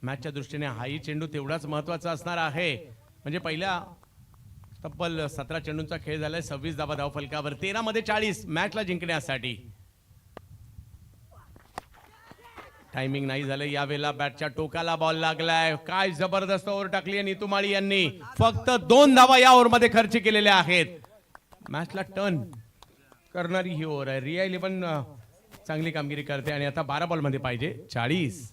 मॅचच्या दृष्टीने हाही चेंडू तेवढाच महत्वाचा असणार आहे. म्हणजे पहिल्या तब्बल 17 चेंडूंचा खेळ झालाय. 26 धावा धावफलकावर. 13 मध्ये 40 मॅचला जिंकण्यासाठी. टायमिंग नाही झालं यावेळेला. बॅटच्या टोकाला बॉल लागलाय. काय जबरदस्त ओव्हर टाकली आहे नीतू माळी यांनी. फक्त 2 धावा या ओव्हरमध्ये खर्च केलेल्या आहेत. मॅचला टर्न करणारी ही ओव्हर आहे. रिया 11 चांगली कामगिरी करते आणि आता 12 बॉलमध्ये पाहिजे 40.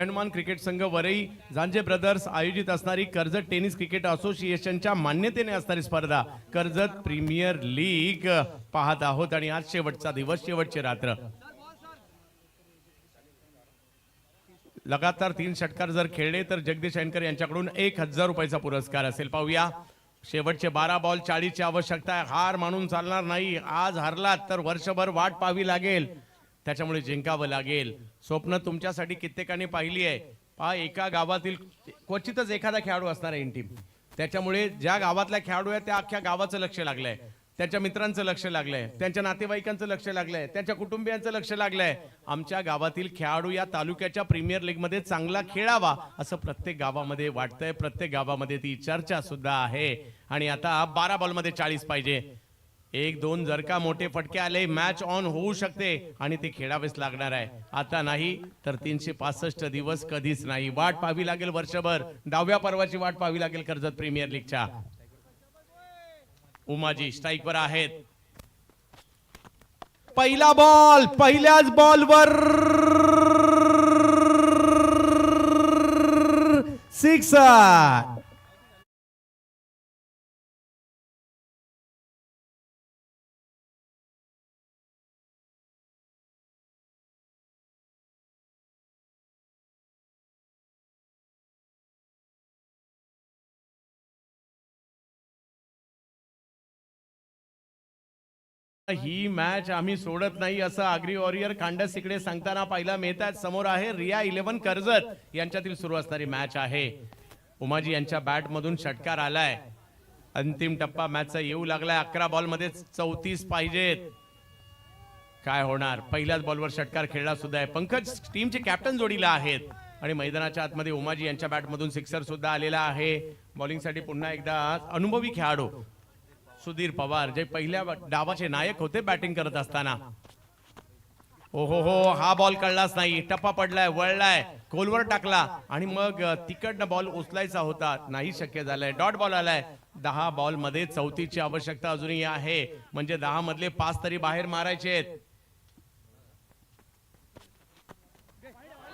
हनुमान क्रिकेट संघ वरई झांजे ब्रदर्स आयोजित असणारी कर्जत टेनिस क्रिकेट असोसिएशनच्या मान्यतेने असणारी स्पर्धा कर्जत प्रीमियर लीग पाहत आहोत आणि आज शेवटचा दिवस, शेवटची रात्र. लगातार 3 षटकार जर खेळले तर जगदीश ऐनकर यांच्याकडून 1000 रुपयाचा पुरस्कार असेल. पाहूया शेवटचे 12 बॉल 40 ची आवश्यकता आहे. हार मानून चालणार नाही. आज हरलात तर वर्षभर वाट पाहावी लागेल, त्याच्यामुळे जिंकावं लागेल. स्वप्न तुमच्यासाठी कित्येकाने पाहिली आहे. पहा, एका गावातील क्वचितच एखादा खेळाडू असणार आहे इन टीम, त्याच्यामुळे ज्या गावातला खेळाडू आहे त्या अख्ख्या गावाचं लक्ष लागलंय, त्यांच्या मित्रांचं लक्ष लागलंय, त्यांच्या नातेवाईकांचं लक्ष लागलंय, त्यांच्या कुटुंबियांचं लक्ष लागलंय. आमच्या गावातील खेळाडू या तालुक्याच्या प्रीमियर लीग मध्ये चांगला खेळावा असं प्रत्येक गावामध्ये वाटतंय. प्रत्येक गावामध्ये ती चर्चा सुद्धा आहे. आणि आता 12 बॉल मध्ये 40 पाहिजे. 1-2 जर का मोठे फटके आले मॅच ऑन होऊ शकते आणि ते खेळावेच लागणार आहे. आता नाही तर 365 दिवस कधीच नाही. वाट पाहावी लागेल वर्षभर. 10व्या पर्वाची वाट पाहावी लागेल कर्जत प्रीमियर लीगच्या. उमाजी स्ट्राईकवर आहेत. पहिला बॉल, पहिल्याच बॉलवर 6. ही मॅच आम्ही सोडत नाही असं आग्री वॉरियर खांडस इकडे सांगताना पाहिला मिळतात. समोर आहे रिया 11 कर्जत यांच्यातील सुरू असणारी मॅच आहे. उमाजी यांच्या बॅट मधून षटकार आलाय. अंतिम टप्पा मॅचचा येऊ लागलाय. 11 बॉल मध्ये 34 पाहिजेत. काय होणार? पहिल्याच बॉलवर षटकार खेळला सुद्धा आहे. पंकज टीमचे कॅप्टन जोडीला आहेत आणि मैदानाच्या आतमध्ये उमाजी यांच्या बॅट मधून सिक्सर सुद्धा आलेला आहे. बॉलिंग साठी पुन्हा एकदा अनुभवी खेळाडू सुधीर पवार, जे पहिल्या डावाचे नायक होते बॅटिंग करत असताना. ओहो हो, हा बॉल कळलाच नाही. टप्पा पडलाय, वळलाय, खोलवर टाकला आणि मग तिकडनं बॉल उचलायचा होता, नाही शक्य झालंय. डॉट बॉल आलाय. 10 बॉल मध्ये 34 ची आवश्यकता अजूनही आहे. म्हणजे 10 मधले 5 तरी बाहेर मारायचे आहेत.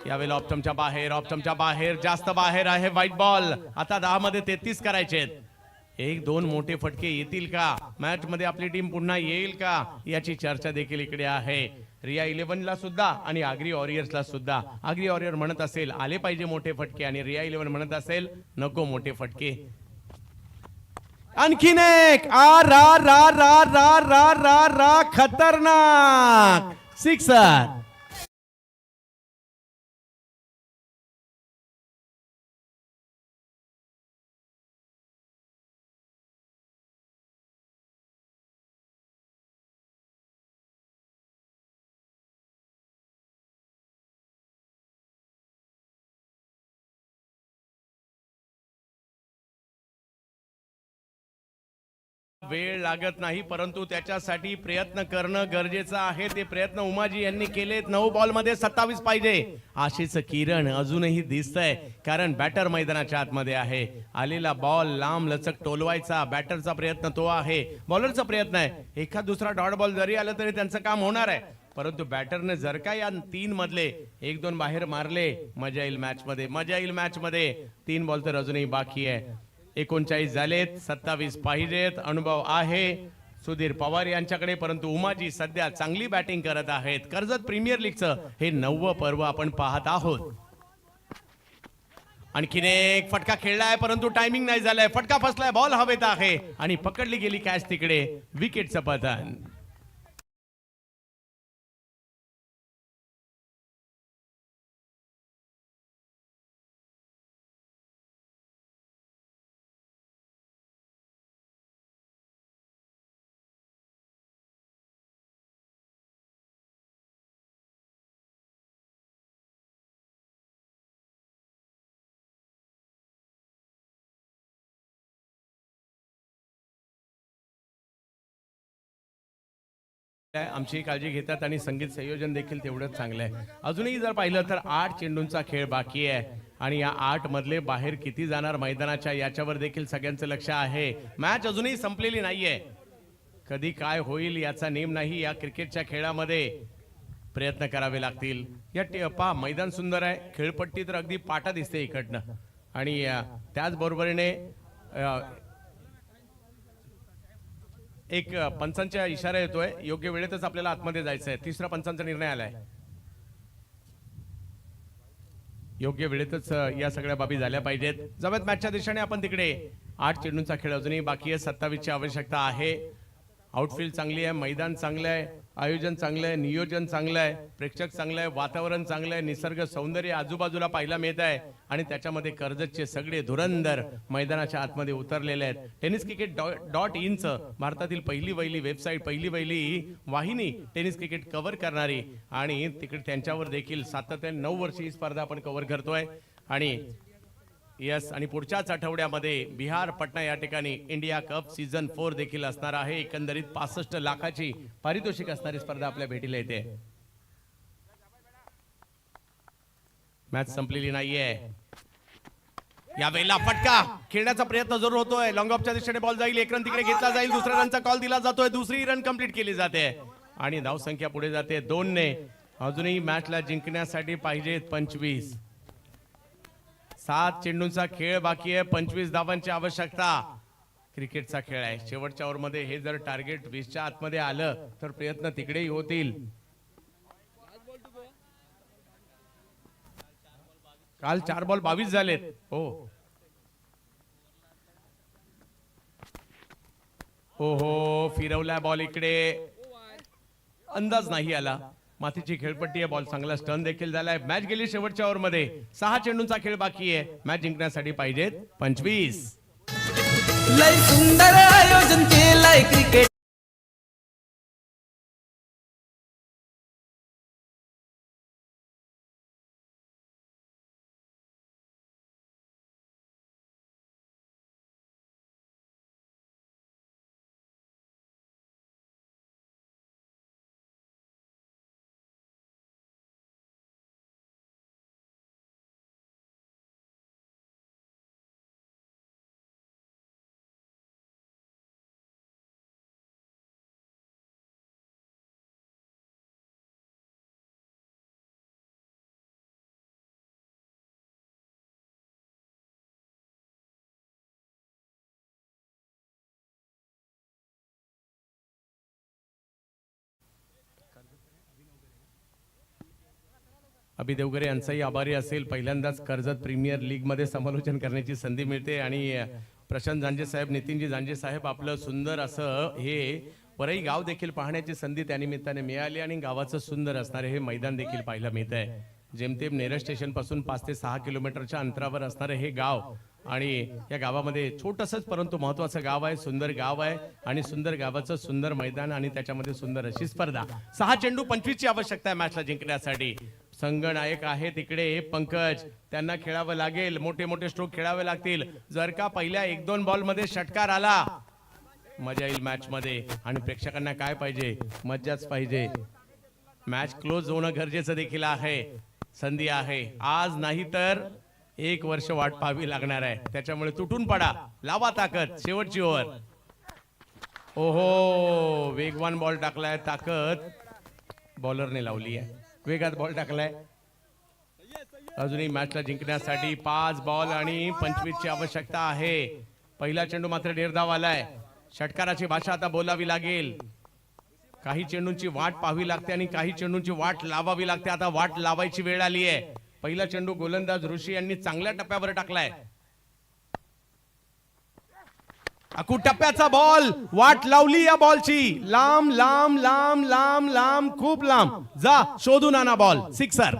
यावेळेला ऑप्टमच्या बाहेर, जास्त बाहेर आहे व्हाईट बॉल. आता 10 मध्ये 33 करायचे आहेत. 1-2 मोठे फटके येतील का? मॅच मध्ये आपली टीम पुन्हा येईल का? याची चर्चा देखील इकडे आहे. रिया 11 ला सुद्धा आणि आग्री वॉरियर्सला सुद्धा. आग्री वॉरियर म्हणत असेल आले पाहिजे मोठे फटके आणि रिया 11 म्हणत असेल नको मोठे फटके. आणखीन एक आ रा रा रा रा रा रा रा खतरनाक सिक्सर. वेळ लागत नाही, परंतु त्याच्यासाठी प्रयत्न करणं गरजेचं आहे. ते प्रयत्न उमाजी यांनी केलेत. 9 बॉल मध्ये 27 पाहिजे. आशेचं किरण अजूनही दिसतंय, कारण बॅटर मैदानाच्या आतमध्ये आहे. आलेला बॉल लांब लचक टोलवायचा बॅटरचा प्रयत्न तो आहे. बॉलरचा प्रयत्न आहे. एखाद दुसरा डॉट बॉल जरी आला तरी त्यांचं काम होणार आहे. परंतु बॅटरने जर का या 3 मधले 1-2 बाहेर मारले मजा येईल मॅच मध्ये. 3 बॉल तर अजूनही बाकी आहे. 39 झालेत, 27 पाहिजेत. अनुभव आहे सुधीर पवार यांच्याकडे, परंतु उमाजी सध्या चांगली बॅटिंग करत आहेत. कर्जत प्रीमियर लीगचं हे 9वं पर्व आपण पाहत आहोत. आणखीन एक फटका खेळलाय, परंतु टायमिंग नाही झालाय. फटका फसलाय, बॉल हवेत आहे आणि पकडली गेली कॅच तिकडे. विकेटचं पतन. आमची काळजी घेतात आणि संगीत संयोजन देखील तेवढंच चांगलं आहे. अजूनही जर पाहिलं तर 8 चेंडूंचा खेळ बाकी आहे आणि या 8 मधले बाहेर किती जाणार मैदानाच्या याच्यावर देखील सगळ्यांचं लक्ष आहे. मॅच अजूनही संपलेली नाहीये. कधी काय होईल याचा नेम नाही या क्रिकेटच्या खेळामध्ये. प्रयत्न करावे लागतील. पहा मैदान सुंदर आहे, खेळपट्टी तर अगदी पाटा दिसते इकडनं आणि त्याचबरोबरीने एक पंचांच्या इशारा येतोय, योग्य वेळेतच आपल्याला आतमध्ये जायचं आहे. तिसरा पंचांचा निर्णय आलाय, योग्य वेळेतच या सगळ्या बाबी झाल्या पाहिजेत. जाऊयात मॅचच्या दिशेने आपण तिकडे. 8 चेंडूंचा खेळ अजूनही बाकी आहे, 27 ची आवश्यकता आहे. आउटफील्ड चांगली आहे, मैदान चांगलं आहे, आयोजन चांगलं आहे, नियोजन चांगलं आहे, प्रेक्षक चांगलं आहे, वातावरण चांगलं आहे, निसर्ग सौंदर्य आजूबाजूला पाहायला मिळत आहे आणि त्याच्यामध्ये कर्जतचे सगळे धुरंधर मैदानाच्या आतमध्ये उतरलेले आहेत. टेनिस क्रिकेट .inचं भारतातील पहिली वहिली वेबसाईट, पहिली वहिली वाहिनी टेनिस क्रिकेट कव्हर करणारी आणि तिकडे त्यांच्यावर देखील सातत्याने 9 वर्ष ही स्पर्धा आपण कव्हर करतोय. आणि यस, आणि पुढच्याच आठवड्यामध्ये बिहार पटना या ठिकाणी इंडिया कप सीझन 4 देखील असणार आहे. एकंदरीत 65 लाखाची पारितोषिक असणारी स्पर्धा आपल्या भेटीला येते. मॅच संपलेली नाहीये, यावेळेला फटका खेळण्याचा प्रयत्न जरूर होतोय. लॉंग ऑफच्या दिशेने बॉल जाईल, एक रन तिकडे घेतला जाईल, दुसऱ्या रनचा कॉल दिला जातोय, दुसरी रन कंप्लीट केली जाते आणि धाव संख्या पुढे जाते 2 ने. अजूनही मॅचला जिंकण्यासाठी पाहिजेत 25. 7 चेंडूंचा खेळ बाकी आहे, 25 धावांची आवश्यकता. क्रिकेटचा खेळ आहे, शेवटच्या ओव्हरमध्ये हे जर टार्गेट 20च्या आतमध्ये आलं तर प्रयत्न तिकडेही होतील. काल 4 बॉल 22 झालेत. हो हो, फिरवला बॉल इकडे, अंदाज नाही आला. मातीची खेळपट्टी आहे, बॉल चांगला स्टर्न देखील झालाय. मॅच गेली शेवटच्या ओव्हरमध्ये, 6 चेंडूंचा खेळ बाकी आहे. मॅच जिंकण्यासाठी पाहिजेत 25. लय सुंदर आयोजन केलंय क्रिकेट. अभि देवगरे यांचाही आभारी असेल. पहिल्यांदाच कर्जत प्रीमियर लीग मध्ये समालोचन करण्याची संधी मिळते आणि प्रशांत जांजे साहेब, नितीनजी जांजे साहेब, आपलं सुंदर असं हे वरई गाव देखील पाहण्याची संधी त्यानिमित्ताने मिळाली आणि गावाचं सुंदर असणारे हे मैदान देखील पाहायला मिळत आहे. जेमतेम नेरळ स्टेशन पासून 5 ते 6 किलोमीटरच्या अंतरावर असणारे हे गाव आणि या गावामध्ये छोटसच परंतु महत्वाचं गाव आहे, सुंदर गाव आहे आणि सुंदर गावाचं सुंदर मैदान आणि त्याच्यामध्ये सुंदर अशी स्पर्धा. 6 चेंडू 25 ची आवश्यकता आहे मॅचला जिंकण्यासाठी. संघनायक आहे तिकडे पंकज, त्यांना खेळावं लागेल, मोठे मोठे स्ट्रोक खेळावे लागतील. जर का पहिल्या 1-2 बॉल मध्ये षटकार आला, मजा येईल मॅच मध्ये आणि प्रेक्षकांना काय पाहिजे, मज्जाच पाहिजे. मॅच क्लोज होणं गरजेचं देखील आहे. संधी आहे, आज नाही तर 1 वर्ष वाट पाहावी लागणार आहे. त्याच्यामुळे तुटून पडा, लावा ताकद, शेवटची ओव्हर. ओहो, वेगवान बॉल टाकलाय, ताकद बॉलरने लावली आहे, वेगात बॉल टाकलाय. अजूनही मॅचला जिंकण्यासाठी 5 बॉल आणि 25 ची आवश्यकता आहे. पहिला चेंडू मात्र डेरधाव आलाय. षटकाराची भाषा आता बोलावी लागेल. काही चेंडूंची वाट पाहावी लागते आणि काही चेंडूंची वाट लावावी लागते. आता वाट लावायची वेळ आली आहे. पहिला चेंडू गोलंदाज ऋषी यांनी चांगल्या टप्प्यावर टाकलाय. अकू टप्प्याचा बॉल, वाट लावली या बॉलची, लांब लांब लांब लांब लांब, खूप लांब. जा शोधून आणा बॉल, सिक्सर.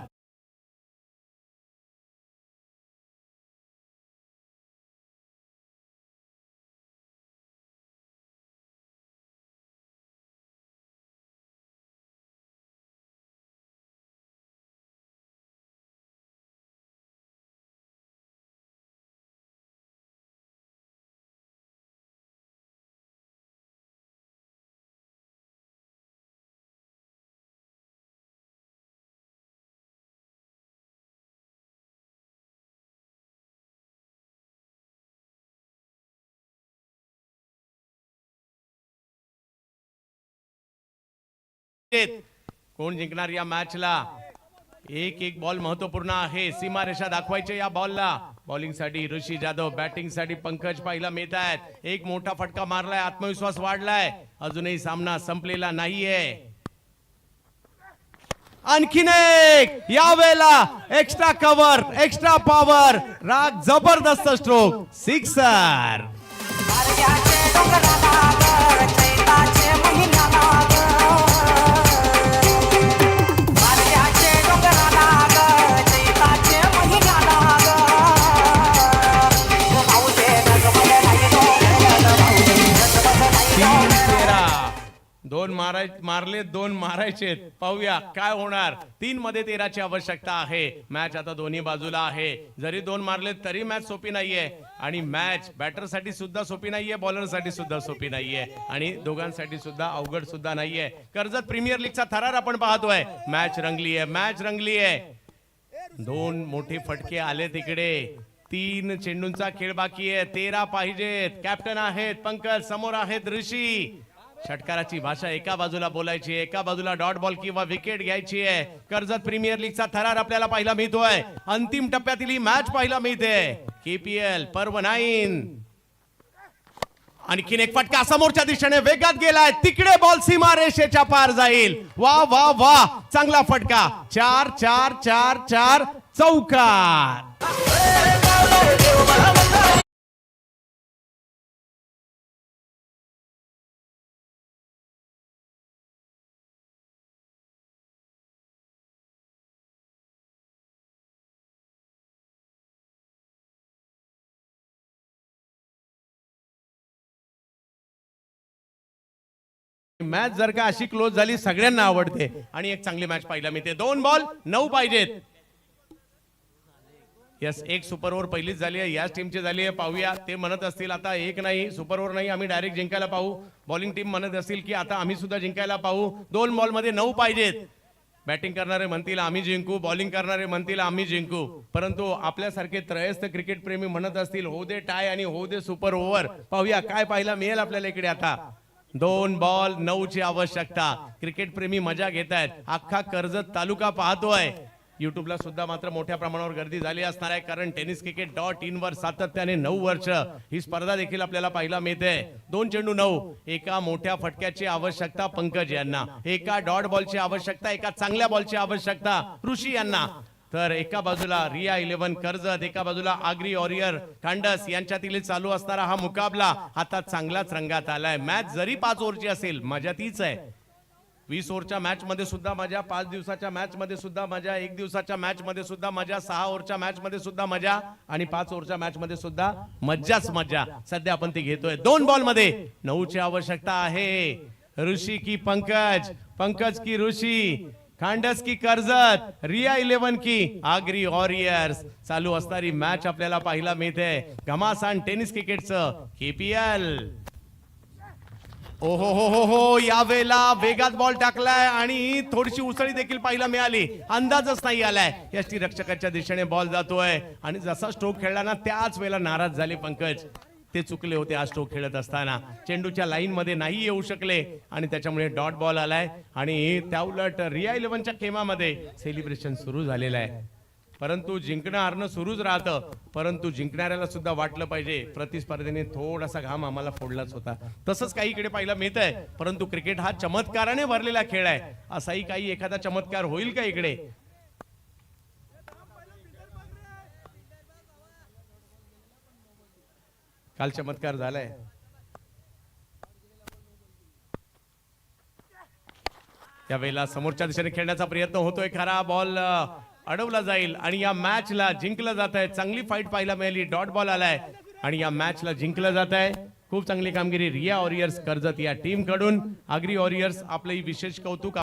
कोण जिंकणार या मॅचला? एक एक बॉल महत्वपूर्ण आहे. सीमारेषा दाखवायचे या बॉलला. बॉलिंग साठी ऋषी जाधव, बॅटिंग साठी पंकज पाहायला मिळत आहेत. एक मोठा फटका मारलाय, आत्मविश्वास वाढलाय. अजूनही सामना संपलेला नाहीये. आणखीन एक, यावेळेला एक्स्ट्रा कव्हर, एक्स्ट्रा पॉवर, राग जबरदस्त स्ट्रोक, सिक्सर. दोन मारले, दोन मारायचे. पाहूया काय होणार. 3 मध्ये 13ची आवश्यकता आहे. मॅच आता दोन्ही बाजूला आहे. जरी 2 मारले तरी मॅच सोपी नाहीये. आणि मॅच बॅटर साठी सुद्धा सोपी नाहीये, बॉलर साठी सुद्धा सोपी नाहीये, आणि दोघांसाठी सुद्धा अवघड सुद्धा नाहीये. कर्जत प्रीमियर लीगचा थरार आपण पाहतोय. मॅच रंगली आहे, मॅच रंगली आहे. 2 मोठे फटके आले तिकडे. 3 चेंडूंचा खेळ बाकी आहे. 13 पाहिजेत. कॅप्टन आहेत पंकज, समोर आहेत ऋषी. षटकाराची भाषा एका बाजूला बोलायची, एका बाजूला डॉट बॉल किंवा विकेट घ्यायची आहे. कर्जत प्रीमियर लीगचा थरार आपल्याला पाहायला मिळतोय. अंतिम टप्प्यातील ही मॅच पाहायला मिळते. KPL पर्व 9. आणखीन एक फटका समोरच्या दिशेने वेगात गेलाय. तिकडे बॉल सीमा रेषेच्या पार जाईल. वा वा वा, चांगला फटका. 4 4 4 4 चौकार. मॅच जर का अशी क्लोज झाली, सगळ्यांना आवडते आणि एक चांगली मॅच पाहायला मिळते. 2 बॉल 9 पाहिजेत. यस, एक सुपर ओव्हर पहिलीच झाली आहे, याच टीमची झाली आहे. पाहूया ते म्हणत असतील आता एक नाही, सुपर ओव्हर नाही, आम्ही डायरेक्ट जिंकायला पाहू. बॉलिंग टीम म्हणत असतील की आता आम्ही सुद्धा जिंकायला पाहू. 2 बॉल मध्ये 9 पाहिजेत. बॅटिंग करणारे म्हणतील आम्ही जिंकू, बॉलिंग करणारे म्हणतील आम्ही जिंकू. परंतु आपल्यासारखे त्रयस्थ क्रिकेट प्रेमी म्हणत असतील हो दे टाय आणि हो दे सुपर ओव्हर. पाहूया काय पाहायला मिळेल आपल्याला इकडे. आता 2 बॉल 9 ची आवश्यकता. क्रिकेट प्रेमी मजा घेत आहेत. अख्खा कर्जत तालुका पाहतोय. युट्यूबला सुद्धा मात्र मोठ्या प्रमाणावर गर्दी झाली असणार आहे, कारण tenniscricket.in वर सातत्याने 9 वर्ष ही स्पर्धा देखील आपल्याला पाहायला मिळते. 2 चेंडू 9. एका मोठ्या फटक्याची आवश्यकता पंकज यांना, एका डॉट बॉलची आवश्यकता, एका चांगल्या बॉलची आवश्यकता ऋषी यांना. तर एका बाजूला रिया 11 कर्जत, एका बाजूला आग्री वॉरियर कांडस यांच्यातील चालू असणारा हा मुकाबला आता चांगलाच रंगात आलाय. मॅच जरी 5 ओव्हरची असेल, मजा तीच आहे. 20 ओव्हरच्या मॅच मध्ये सुद्धा मजा, 5 दिवसाच्या मॅच मध्ये सुद्धा मजा, 1 दिवसाच्या मॅच मध्ये सुद्धा मजा, 6 ओव्हरच्या मॅच मध्ये सुद्धा मजा, आणि 5 ओव्हरच्या मॅच मध्ये सुद्धा मज्जाच मज्जा. सध्या आपण ती घेतोय. 2 बॉल मध्ये 9 ची आवश्यकता आहे. ऋषी की पंकज, पंकज की ऋषी, खांडस की कर्जत, रिया 11 की आग्री वॉरियर्स. चालू असणारी मॅच आपल्याला पाहायला मिळते. घमासान टेनिस क्रिकेटचं KPL. ओ हो, यावेळेला वेगात बॉल टाकलाय आणि थोडीशी उसळी देखील पाहायला मिळाली. अंदाजच नाही आलाय. यष्टी रक्षकाच्या दिशेने बॉल जातोय आणि जसा स्ट्रोक खेळला ना, त्याच वेळेला नाराज झाले पंकज. ते चुकले होते हा स्ट्रोक खेळत असताना. चेंडूच्या लाईन मध्ये नाही येऊ शकले आणि त्याच्यामुळे डॉट बॉल आलाय. आणि त्या उलट रिया 11च्या खेमामध्ये सेलिब्रेशन सुरू झालेलं आहे. परंतु जिंकणं हारणं सुरूच राहतं, परंतु जिंकणाऱ्याला सुद्धा वाटलं पाहिजे प्रतिस्पर्धेने थोडासा घाम आम्हाला फोडलाच होता. तसंच काही इकडे पाहायला मिळतंय. परंतु क्रिकेट हा चमत्काराने भरलेला खेळ आहे. असाही काही एखादा चमत्कार होईल का इकडे? काल चमत्कार झालाय. यावेळेला समोरच्या दिशेने खेळण्याचा प्रयत्न होतोय. खरा बॉल अडवला जाईल आणि या मॅचला जिंकलं जात आहे. चांगली फाईट पाहायला मिळाली. डॉट बॉल आलाय आणि या मॅचला जिंकलं जात आहे. खूप चांगली कामगिरी रिया वॉरियर्स कर्जत या टीम कडून. आग्री वॉरियर्स आपलंही विशेष कौतुक.